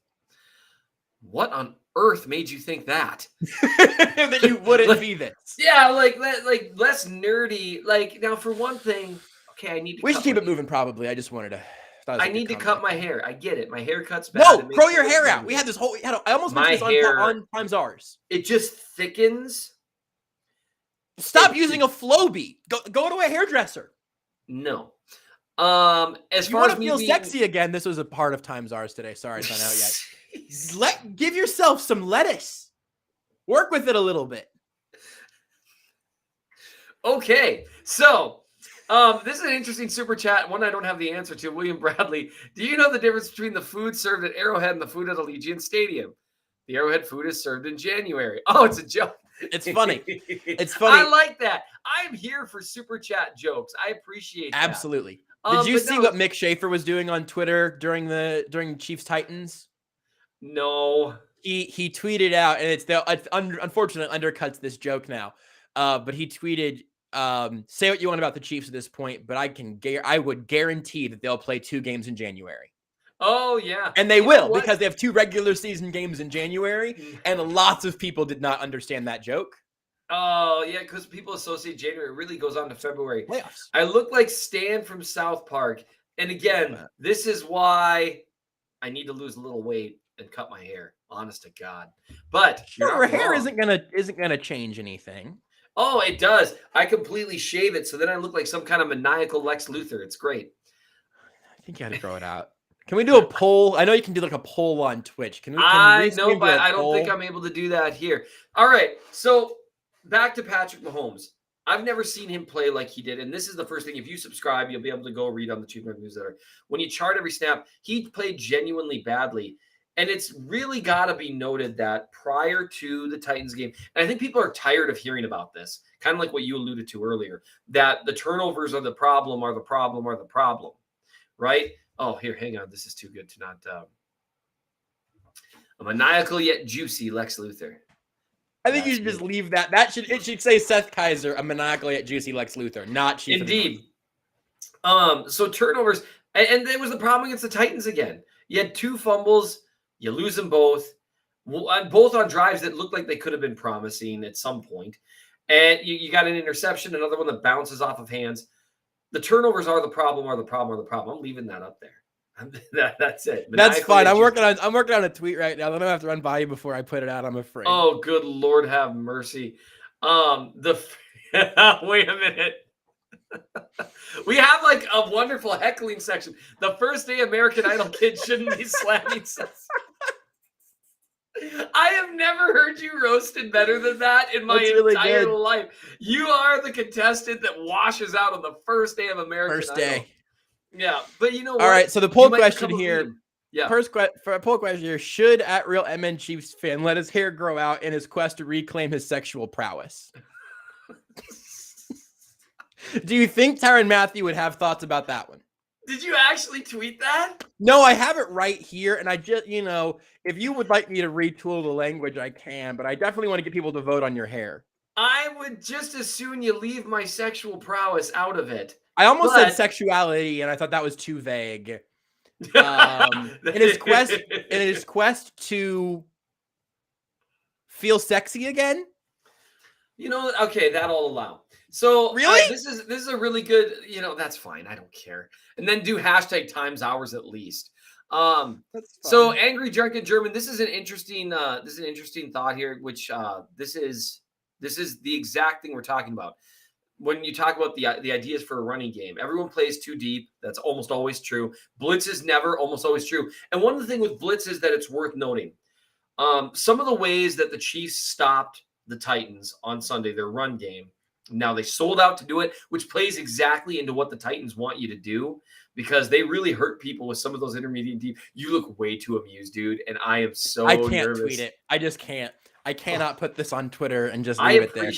What on earth made you think that? That you wouldn't be this? Yeah, like less nerdy. Like, now for one thing, okay, I need to. We should keep it moving. Probably. I just wanted to. I need to cut my hair. I get it. My haircut's bad. No, grow your hair out. We had this whole. I almost mentioned this on Times Ours. It just thickens. Stop using a Flowbee. Go to a hairdresser. No. As you far want as to feel sexy again, this was a part of Times Ours today. Sorry, it's not out yet. Give yourself some lettuce. Work with it a little bit. Okay, so this is an interesting super chat, one I don't have the answer to. William Bradley, do you know the difference between the food served at Arrowhead and the food at Allegiant Stadium? The Arrowhead food is served in January. Oh, it's a joke. It's funny. It's funny. I like that. I'm here for super chat jokes. I appreciate that. Absolutely. Did you see what Mick Schaefer was doing on Twitter during Chiefs Titans? No. he tweeted out, and it's unfortunately undercuts this joke now. But he tweeted, say what you want about the Chiefs at this point, but I would guarantee that they'll play 2 games in January. Oh, yeah. And they You know will, what? because they have 2 regular season games in January, and lots of people did not understand that joke. Oh, yeah, because people associate January. It really goes on to February. Playoffs. I look like Stan from South Park. And again, this is why I need to lose a little weight and cut my hair. Honest to God. But Sure, hair isn't gonna change anything. Oh, it does. I completely shave it, so then I look like some kind of maniacal Lex Luthor. It's great. I think you got to grow it out. Can we do a poll? I know you can do like a poll on Twitch. Can we? I know, but I don't think I'm able to do that here. All right, so back to Patrick Mahomes. I've never seen him play like he did, and this is the first thing. If you subscribe, you'll be able to go read on the Chief newsletter. When you chart every snap, he played genuinely badly. And it's really got to be noted that prior to the Titans game, and I think people are tired of hearing about this, kind of like what you alluded to earlier, that the turnovers are the problem, right? Oh, here, hang on. This is too good to not. A maniacal yet juicy Lex Luthor. I think you should just leave that. It should say Seth Kaiser, a maniacal yet juicy Lex Luthor, not Chief. Indeed. So turnovers, and there was the problem against the Titans again. You had 2 fumbles. You lose them both on drives that looked like they could have been promising at some point. And you got an interception, another one that bounces off of hands. The turnovers are the problem. I'm leaving that up there. That's it. That's fine. I'm working on a tweet right now. Then I have to run by you before I put it out. I'm afraid. Oh, good Lord, have mercy. Wait a minute. We have like a wonderful heckling section. The first day American Idol kid shouldn't be slamming. I have never heard you roasted better than that in my entire life. You are the contestant that washes out on the first day of American Idol. Yeah, but you know what? All right, so the poll question here. Yeah. For a poll question here, should @RealMN Chiefs fan let his hair grow out in his quest to reclaim his sexual prowess? Do you think Tyrann Mathieu would have thoughts about that one? Did you actually tweet that? No, I have it right here. And I just, if you would like me to retool the language, I can. But I definitely want to get people to vote on your hair. I would just as soon you leave my sexual prowess out of it. I almost said sexuality, and I thought that was too vague. In his quest to feel sexy again. Okay, that I'll allow. So really, this is a really good. That's fine. I don't care. And then do #times hours at least. So angry drunken German. This is an interesting. Thought here, which this is the exact thing we're talking about. When you talk about the ideas for a running game, everyone plays too deep. That's almost always true. Blitz is never almost always true. And one of the things with blitz is that it's worth noting. Some of the ways that the Chiefs stopped the Titans on Sunday, their run game. Now they sold out to do it, which plays exactly into what the Titans want you to do because they really hurt people with some of those intermediate deep. You look way too amused, dude, and I am so I can't nervous. Tweet it. I just can't. I cannot put this on Twitter and just leave it there.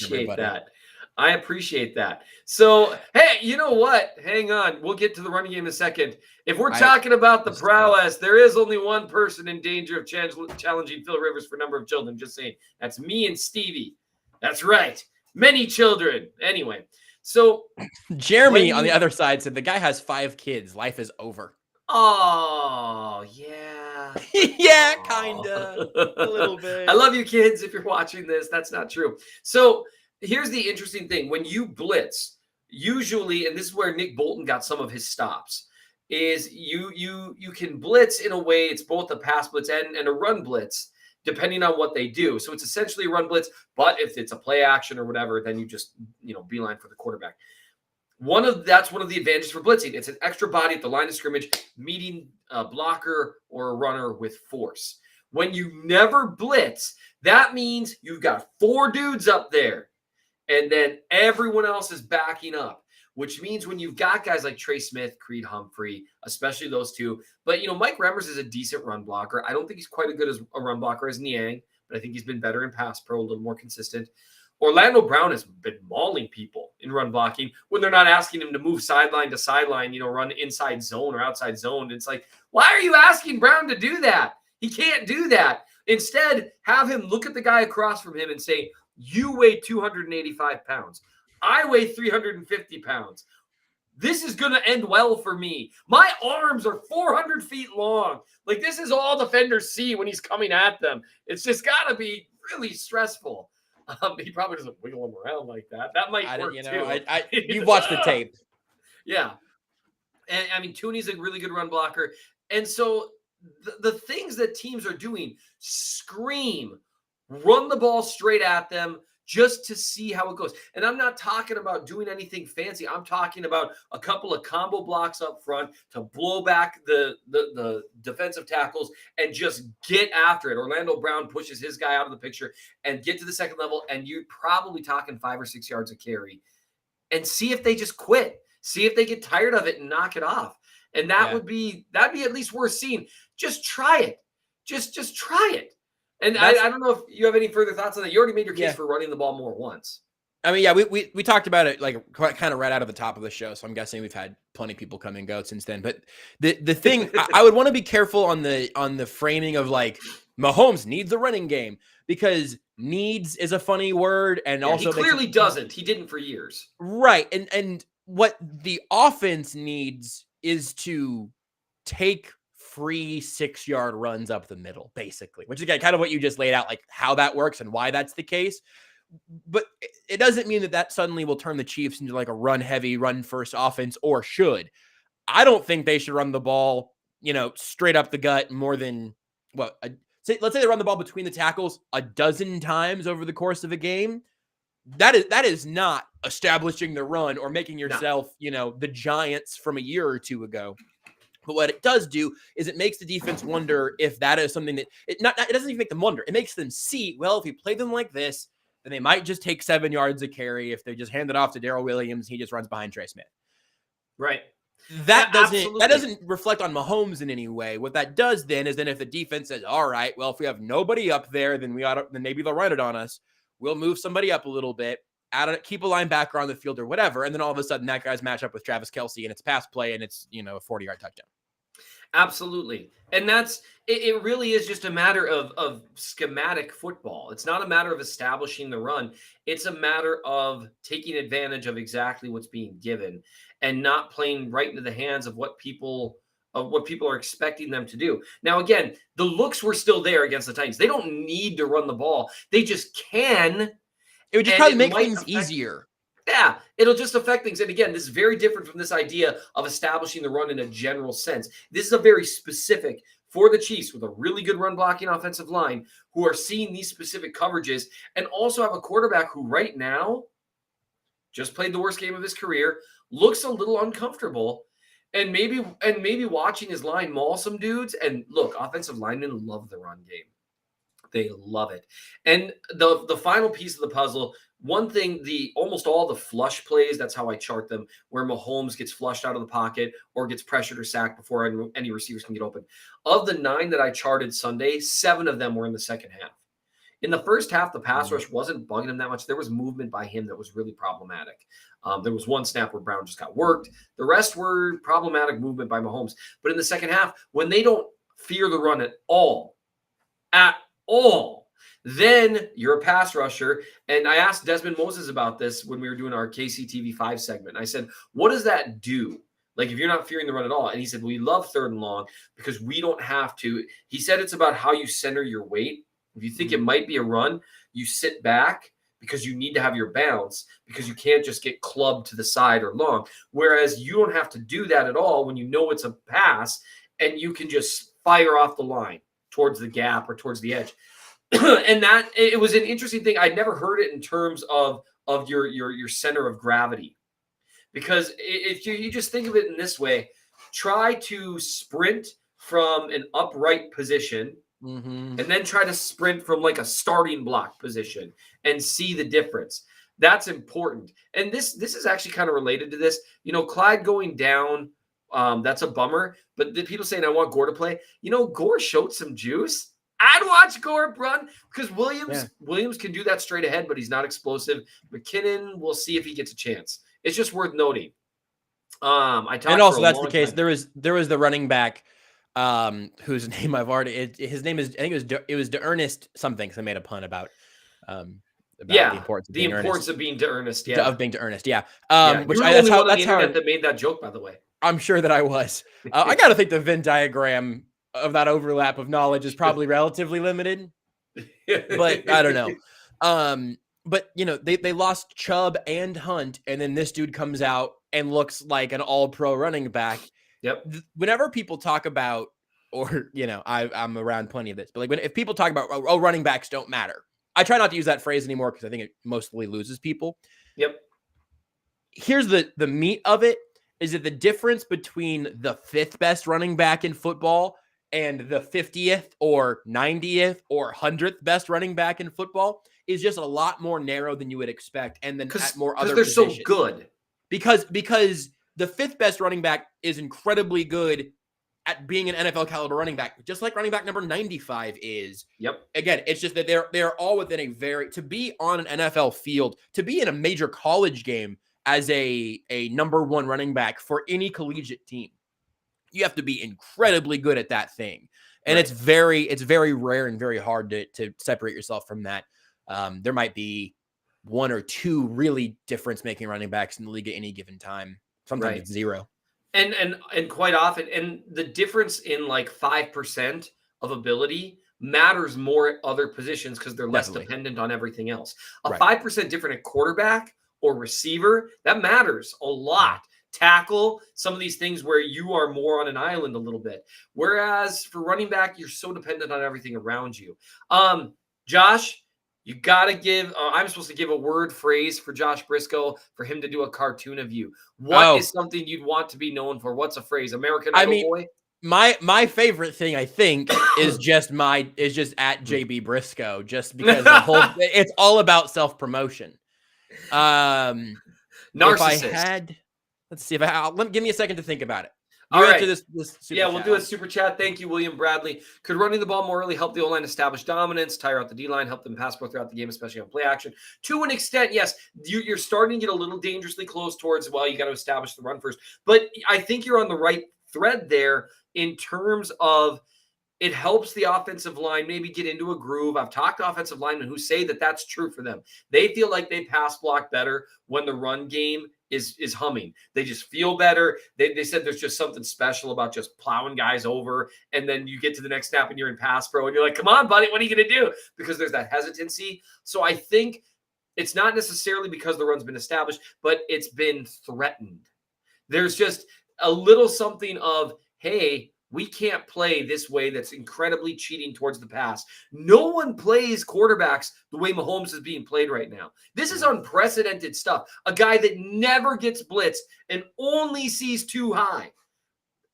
I appreciate that. So, hey, you know what? Hang on. We'll get to the running game in a second. If we're talking about the prowess, there is only one person in danger of challenging Phil Rivers for number of children. Just saying. That's me and Stevie. That's right. Many children. Anyway, so Jeremy on the other side said the guy has 5 kids. Life is over. Oh, yeah. Yeah, kind of. A little bit. I love you, kids. If you're watching this, that's not true. So here's the interesting thing. When you blitz, usually, and this is where Nick Bolton got some of his stops, is you can blitz in a way. It's both a pass blitz and a run blitz, depending on what they do. So it's essentially a run blitz, but if it's a play action or whatever, then you just, beeline for the quarterback. That's one of the advantages for blitzing. It's an extra body at the line of scrimmage, meeting a blocker or a runner with force. When you never blitz, that means you've got 4 dudes up there, and then everyone else is backing up, which means when you've got guys like Trey Smith, Creed Humphrey, especially those two. But, Mike Remmers is a decent run blocker. I don't think he's quite as good as a run blocker as Niang, but I think he's been better in pass pro, a little more consistent. Orlando Brown has been mauling people in run blocking when they're not asking him to move sideline to sideline, run inside zone or outside zone. It's like, why are you asking Brown to do that? He can't do that. Instead, have him look at the guy across from him and say, you weigh 285 pounds. I weigh 350 pounds. This is going to end well for me. My arms are 400 feet long. Like, this is all defenders see when he's coming at them. It's just got to be really stressful. He probably doesn't wiggle him around like that. That might work too. You've watched the tape. Yeah. And I mean, Tooney's a really good run blocker. And so the things that teams are doing scream, run the ball straight at them just to see how it goes. And I'm not talking about doing anything fancy. I'm talking about a couple of combo blocks up front to blow back the defensive tackles and just get after it. Orlando Brown pushes his guy out of the picture and get to the second level, and you're probably talking 5 or 6 yards of carry. And see if they just quit. See if they get tired of it and knock it off. And that'd be at least worth seeing. Just try it. Just try it. And I don't know if you have any further thoughts on that. You already made your case for running the ball more once. I mean, yeah, we talked about it like kind of right out of the top of the show. So I'm guessing we've had plenty of people come and go since then. But the thing I would want to be careful on the framing of like Mahomes needs the running game, because needs is a funny word, and also he clearly doesn't. He didn't for years. Right. And what the offense needs is to take free 6-yard runs up the middle, basically, which is again kind of what you just laid out, like how that works and why that's the case. But it doesn't mean that suddenly will turn the Chiefs into like a run heavy, run first offense, or should. I don't think they should run the ball, straight up the gut more than let's say they run the ball between the tackles a dozen times over the course of a game. That is not establishing the run or making yourself, the Giants from a year or two ago. But what it does do is it makes the defense wonder if that is something that it doesn't even make them wonder. It makes them see, well, if we play them like this, then they might just take 7 yards of carry. If they just hand it off to Darrell Williams, he just runs behind Trey Smith. Right. That doesn't reflect on Mahomes in any way. What that does then is if the defense says, all right, well, if we have nobody up there, then then maybe they'll run it on us. We'll move somebody up a little bit, keep a linebacker on the field or whatever. And then all of a sudden that guy's match up with Travis Kelce and it's pass play and it's, a 40-yard touchdown. Absolutely. And it really is just a matter of schematic football. It's not a matter of establishing the run. It's a matter of taking advantage of exactly what's being given and not playing right into the hands of what people are expecting them to do. Now, again, the looks were still there against the Titans. They don't need to run the ball. They just can. It would just probably make things easier. Yeah, it'll just affect things. And again, this is very different from this idea of establishing the run in a general sense. This is a very specific for the Chiefs with a really good run blocking offensive line who are seeing these specific coverages and also have a quarterback who right now just played the worst game of his career, looks a little uncomfortable, and maybe watching his line maul some dudes. And look, offensive linemen love the run game. They love it. And the final piece of the puzzle, one thing, almost all the flush plays, that's how I chart them, where Mahomes gets flushed out of the pocket or gets pressured or sacked before any receivers can get open. Of the 9 that I charted Sunday, 7 of them were in the second half. In the first half, the pass rush wasn't bugging him that much. There was movement by him that was really problematic. There was one snap where Brown just got worked. The rest were problematic movement by Mahomes. But in the second half, when they don't fear the run at all, then you're a pass rusher. And I asked Desmond Moses about this when we were doing our KCTV5 segment. I said, what does that do? Like, if you're not fearing the run at all? And he said, we love 3rd and long because we don't have to. He said it's about how you center your weight. If you think it might be a run, you sit back because you need to have your bounce because you can't just get clubbed to the side or long. Whereas you don't have to do that at all when you know it's a pass and you can just fire off the line towards the gap or towards the edge. And that it was an interesting thing. I'd never heard it in terms of your center of gravity, because if you just think of it in this way, try to sprint from an upright position and then try to sprint from like a starting block position and see the difference. That's important. And this is actually kind of related to this. Clyde going down, that's a bummer. But the people saying I want Gore to play, Gore showed some juice. I'd watch Gore run because Williams can do that straight ahead, but he's not explosive. McKinnon, we'll see if he gets a chance. It's just worth noting. And also that's the case. There was the running back whose name I've already. His name is, I think it was DeErnest something. Because I made a pun about the Yeah, importance of the being importance earnest. of being earnest. Of Yeah, being DeErnest. Yeah. yeah. Which You're the that's only how one on the that's how internet that made that joke, by the way. I'm sure that I was. I gotta think the Venn diagram of that overlap of knowledge is probably relatively limited, but I don't know. But they lost Chubb and Hunt, and then this dude comes out and looks like an all-pro running back. Yep. Whenever people talk about, or I'm around plenty of this, but like if people talk about running backs don't matter, I try not to use that phrase anymore because I think it mostly loses people. Yep. Here's the meat of it, is that the difference between the 5th best running back in football and the 50th or 90th or 100th best running back in football is just a lot more narrow than you would expect, and then at more other they're positions. so good. Because the 5th best running back is incredibly good at being an NFL caliber running back, just like running back number 95 is. Yep. Again, it's just that they're all within to be on an NFL field, to be in a major college game as a number 1 running back for any collegiate team, you have to be incredibly good at that thing. And Right. it's very rare and very hard to separate yourself from that. There might be 1 or 2 really difference making running backs in the league at any given time. Sometimes it's 0. And quite often, and the difference in like 5% of ability matters more at other positions because they're less dependent on everything else. A 5% different at quarterback or receiver, that matters a lot. Tackle, some of these things where you are more on an island a little bit. Whereas for running back, you're so dependent on everything around you. Josh, you got to give, I'm supposed to give a word phrase for Josh Briscoe for him to do a cartoon of you. What is something you'd want to be known for? What's a phrase? American Idol boy? My favorite thing, I think, is just at JB Briscoe, just because it's all about self-promotion. Narcissist. If I had, let's see, give me a second to think about it. All right. This super chat. We'll do a super chat. Thank you, William Bradley. Could running the ball more early help the O-line establish dominance, tire out the D-line, help them pass throughout the game, especially on play action? To an extent, yes. You're starting to get a little dangerously close towards, you got to establish the run first. But I think you're on the right thread there in terms of it helps the offensive line maybe get into a groove. I've talked to offensive linemen who say that that's true for them. They feel like they pass block better when the run game is humming. They just feel better. They said there's just something special about just plowing guys over, and then you get to the next snap and you're in pass pro, and you're like, come on, buddy, what are you going to do? Because there's that hesitancy. So I think it's not necessarily because the run's been established, but it's been threatened. There's just a little something of, hey, we can't play this way that's incredibly cheating towards the pass. No one plays quarterbacks the way Mahomes is being played right now. This is unprecedented stuff. A guy that never gets blitzed and only sees too high.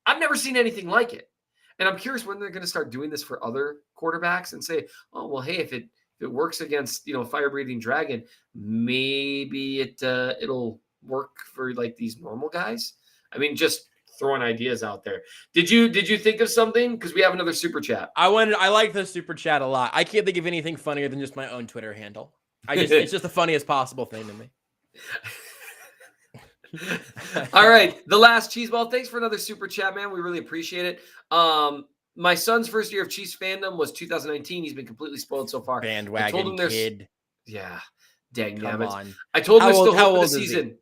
I've never seen anything like it. And I'm curious when they're going to start doing this for other quarterbacks and say, oh, well, hey, if it works against, fire-breathing dragon, maybe it'll work for like these normal guys. I mean, just throwing ideas out there. Did you think of something? Because we have another super chat. I like the super chat a lot. I can't think of anything funnier than just my own Twitter handle. It's just the funniest possible thing to me. All right. The last cheese ball. Thanks for another super chat, man. We really appreciate it. My son's first year of Chiefs fandom was 2019. He's been completely spoiled so far. Bandwagon kid. Yeah. Dang Come it. on. I told him there's still hope for the season. He?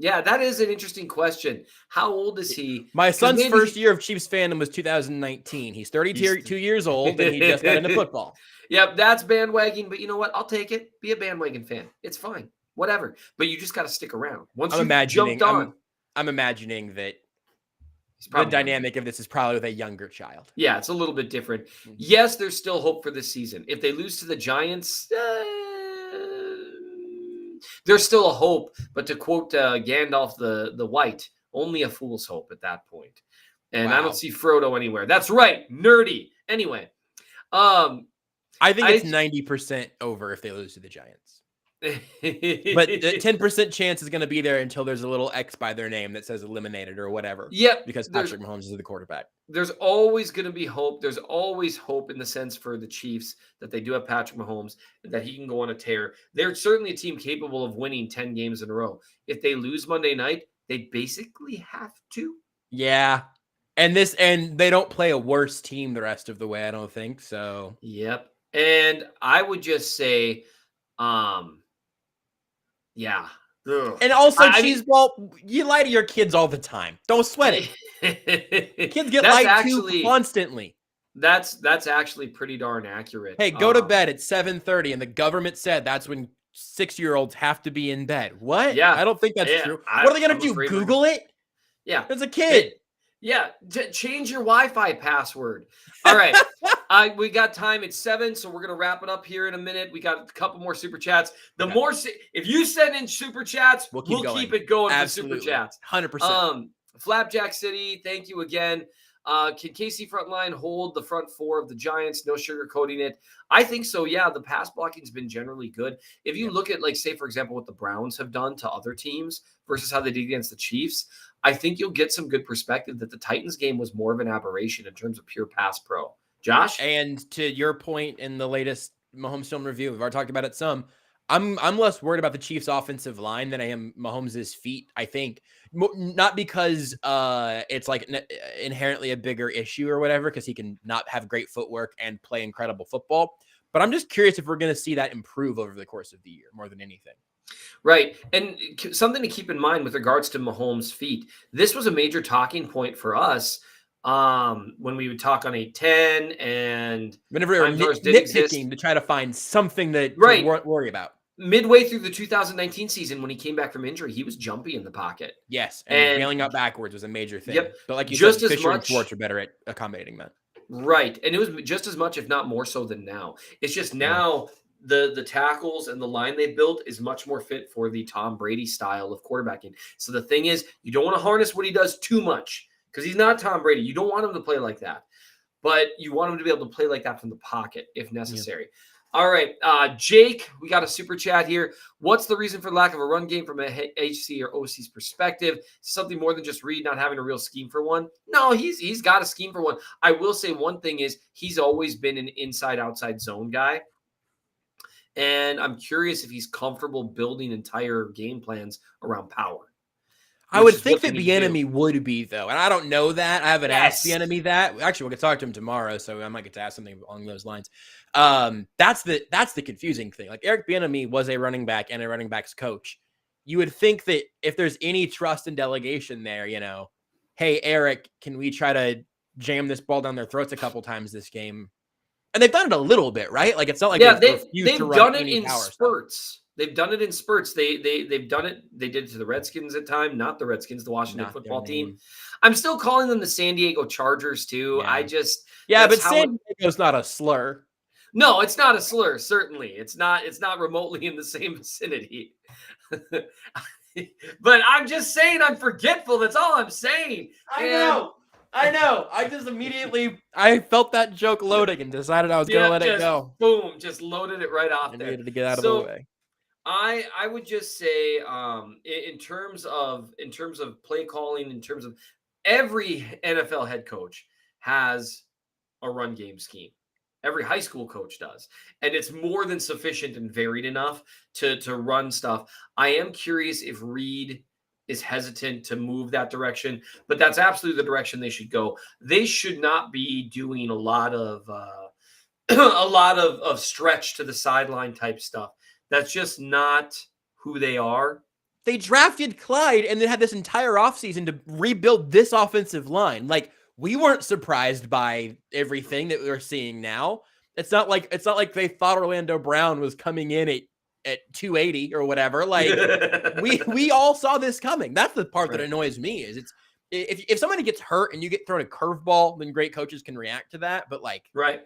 Yeah, that is an interesting question. How old is he? My son's first year of Chiefs fandom was 2019. He's 32 years old, and he just got into football. Yep, that's bandwagon. But you know what? I'll take it. Be a bandwagon fan. It's fine. Whatever. But you just got to stick around. Once you jumped on. I'm imagining that the dynamic of this is probably with a younger child. Yeah, it's a little bit different. Mm-hmm. Yes, there's still hope for this season. If they lose to the Giants, there's still a hope, but to quote Gandalf the White, only a fool's hope at that point. And I don't see Frodo anywhere. That's right, nerdy. Anyway, I think it's 90% over if they lose to the Giants. But the 10% chance is going to be there until there's a little X by their name that says eliminated or whatever. Yep. Because Patrick Mahomes is the quarterback. There's always going to be hope. There's always hope in the sense for the Chiefs that they do have Patrick Mahomes, that he can go on a tear. They're certainly a team capable of winning 10 games in a row. If they lose Monday night, they basically have to. Yeah. And they don't play a worse team the rest of the way, I don't think. So Yep. And I would just say, yeah. Ugh. and also I mean, you lie to your kids all the time. Don't sweat it. Kids get that's lied to actually constantly. that's actually pretty darn accurate. Hey, go to bed at 7:30, and the government said that's when 6-year-olds have to be in bed. What? Yeah. I don't think that's Yeah. true. What are they gonna I'm do? afraid we're Google it? yeah. As a They, kid. yeah. Change your Wi-Fi password. All right. We got time at 7, so we're gonna wrap it up here in a minute. We got a couple more super chats. Okay. If you send in super chats, We'll keep it going for super Absolutely. chats. 100%. Flapjack City, thank you again. Can KC Frontline hold the front four of the Giants? No sugarcoating it. I think so. Yeah, the pass blocking's been generally good. If you look at, like, say, for example, what the Browns have done to other teams versus how they did against the Chiefs, I think you'll get some good perspective that the Titans game was more of an aberration in terms of pure pass pro. Josh? And to your point in the latest Mahomes film review, we've already talked about it some. I'm less worried about the Chiefs' offensive line than I am Mahomes' feet. I think not because it's like inherently a bigger issue or whatever, because he can not have great footwork and play incredible football. But I'm just curious if we're going to see that improve over the course of the year more than anything. Right. And something to keep in mind with regards to Mahomes' feet, this was a major talking point for us when we would talk on 810 and whenever we were did exist. nitpicking to try to find something to worry about. Midway through the 2019 season, when he came back from injury, he was jumpy in the pocket. Yes, and bailing out backwards was a major thing. Yep. But like you just said, as Fisher much, and Schwartz are better at accommodating that. Right. And it was just as much, if not more so than now. It's just now the tackles and the line they built is much more fit for the Tom Brady style of quarterbacking. So the thing is, you don't want to harness what he does too much because he's not Tom Brady. You don't want him to play like that. But you want him to be able to play like that from the pocket if necessary. Yeah. All right, Jake, we got a super chat here. What's the reason for the lack of a run game from a HC or OC's perspective? Something more than just Reed not having a real scheme for one? No, he's got a scheme for one. I will say one thing is he's always been an inside-outside zone guy. And I'm curious if he's comfortable building entire game plans around power. I would think that Bieniemy would be, though. And I don't know that. I haven't asked Bieniemy that. Actually, we'll get to talk to him tomorrow, so I might get to ask something along those lines. That's the confusing thing. Like, Eric Bieniemy was a running back and a running back's coach. You would think that if there's any trust and delegation there, hey, Eric, can we try to jam this ball down their throats a couple times this game? And they've done it a little bit, right? Like, it's not like they've done it in spurts. They've done it in spurts. They've done it. They did it to the Redskins at time, not the Redskins, the Washington football team. I'm still calling them the San Diego Chargers too. Yeah. But San Diego's not a slur. No, it's not a slur. Certainly, it's not remotely in the same vicinity. But I'm just saying, I'm forgetful. That's all I'm saying. I know. I just I felt that joke loading and decided I was going to let it go. Boom, just loaded it right off there. Needed to get out of the way. I would just say in terms of play calling, in terms of every NFL head coach has a run game scheme. Every high school coach does. And it's more than sufficient and varied enough to run stuff. I am curious if Reed is hesitant to move that direction, but that's absolutely the direction they should go. They should not be doing a lot of stretch to the sideline type stuff. That's just not who they are. They drafted Clyde and then had this entire offseason to rebuild this offensive line. Like, we weren't surprised by everything that we're seeing now. It's not like they thought Orlando Brown was coming in at 280 or whatever. Like, we all saw this coming. That's the part that annoys me is if somebody gets hurt and you get thrown a curveball, then great coaches can react to that. But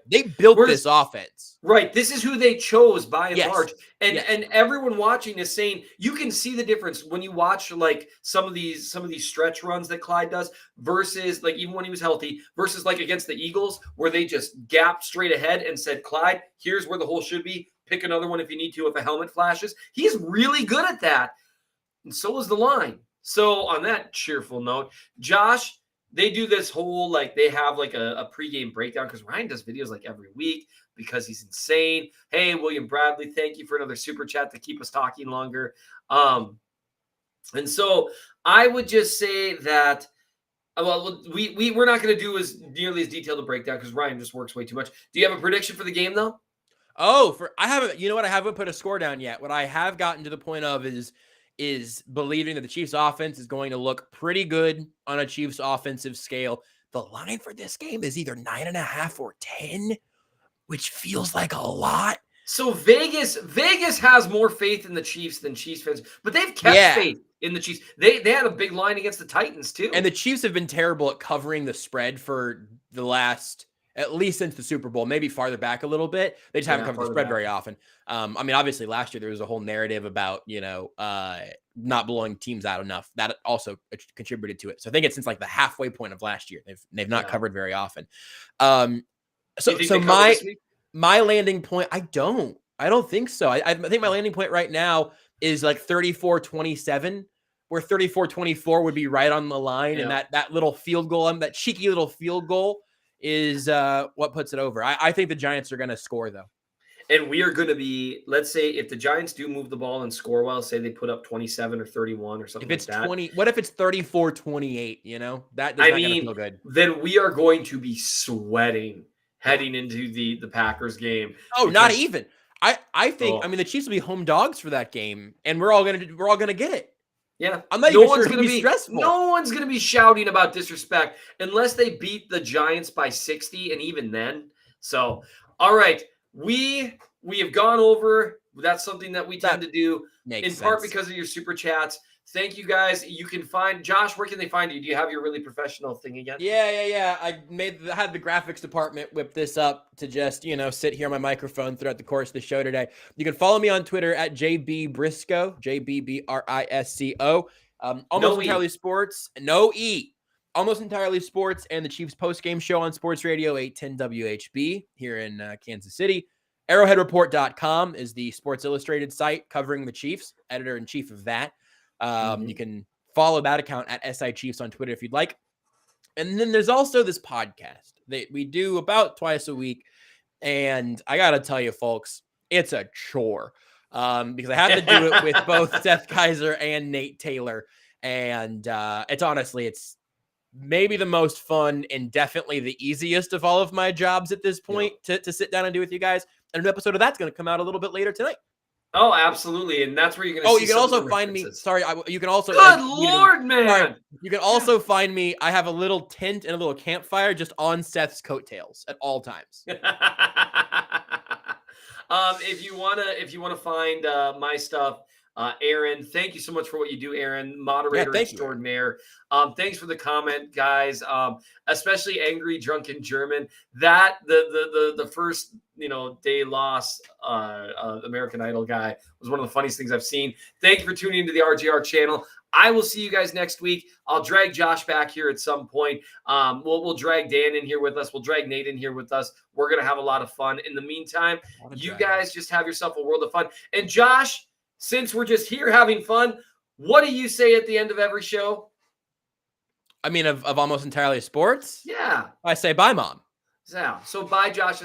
they built this offense. Right. This is who they chose by and large. And everyone watching is saying you can see the difference when you watch like some of these stretch runs that Clyde does versus like even when he was healthy versus like against the Eagles where they just gapped straight ahead and said, Clyde, here's where the hole should be. Pick another one if you need to if a helmet flashes. He's really good at that. And so is the line. So on that cheerful note, Josh, they do this whole, like they have like a pregame breakdown because Ryan does videos like every week because he's insane. Hey, William Bradley, thank you for another super chat to keep us talking longer. And so I would just say that Well, we're not going to do as nearly as detailed a breakdown because Ryan just works way too much. Do you have a prediction for the game though? Oh, I haven't. You know what? I haven't put a score down yet. What I have gotten to the point of is believing that the Chiefs' offense is going to look pretty good on a Chiefs' offensive scale. The line for this game is either 9.5 or 10, which feels like a lot. So Vegas has more faith in the Chiefs than Chiefs fans, but they've kept faith in the Chiefs. They had a big line against the Titans too. And the Chiefs have been terrible at covering the spread for the last, at least since the Super Bowl, maybe farther back a little bit. They just haven't covered the spread very often. I mean, obviously last year there was a whole narrative about, not blowing teams out enough. That also contributed to it. So I think it's since like the halfway point of last year. They've not covered very often. So my landing point, I don't think so. I think my landing point right now is like 34-27. Where 34-24 would be right on the line. And that little field goal, that cheeky little field goal is what puts it over. I think the Giants are going to score, though. And we are going to be, let's say, if the Giants do move the ball and score well, say they put up 27 or 31 or something like that. What if it's 34-28, That does not going to feel good. Then we are going to be sweating heading into the Packers game. Oh, not even. I think, the Chiefs will be home dogs for that game, and we're all going to get it. Yeah, I'm not even sure it's going to be stressful. No one's going to be shouting about disrespect unless they beat the Giants by 60, and even then. So, all right, we have gone over. That's something that we tend to do in part because of your super chats. Thank you guys. You can find Josh. Where can they find you? Do you have your really professional thing again? Yeah. I had the graphics department whip this up to just sit here on my microphone throughout the course of the show today. You can follow me on Twitter at JBBriscoe, JBBRISCO. Almost Entirely Sports, no E. Almost Entirely Sports and the Chiefs post-game show on Sports Radio 810 WHB here in Kansas City. Arrowheadreport.com is the Sports Illustrated site covering the Chiefs. Editor-in-chief of that. You can follow that account at SI Chiefs on Twitter if you'd like. And then there's also this podcast that we do about twice a week. And I got to tell you, folks, it's a chore because I have to do it with both Seth Kaiser and Nate Taylor. And it's maybe the most fun and definitely the easiest of all of my jobs at this point to sit down and do with you guys. And an episode of that's going to come out a little bit later tonight. Oh, absolutely. And that's where you're going to see. You can also find me. Sorry. You can also. Good Lord, man. Sorry, you can also find me. I have a little tent and a little campfire just on Seth's coattails at all times. If you wanna find my stuff, Aaron, thank you so much for what you do, Aaron, moderator extraordinaire. Thanks for the comment, guys. Especially Angry Drunken German. That the first day loss American Idol guy was one of the funniest things I've seen. Thank you for tuning into the RGR channel. I will see you guys next week. I'll drag Josh back here at some point. We'll drag Dan in here with us. We'll drag Nate in here with us. We're gonna have a lot of fun. In the meantime, you guys just have yourself a world of fun. And Josh, since we're just here having fun, what do you say at the end of every show? I mean, of Almost Entirely Sports? Yeah. I say bye, Mom. So bye, Josh.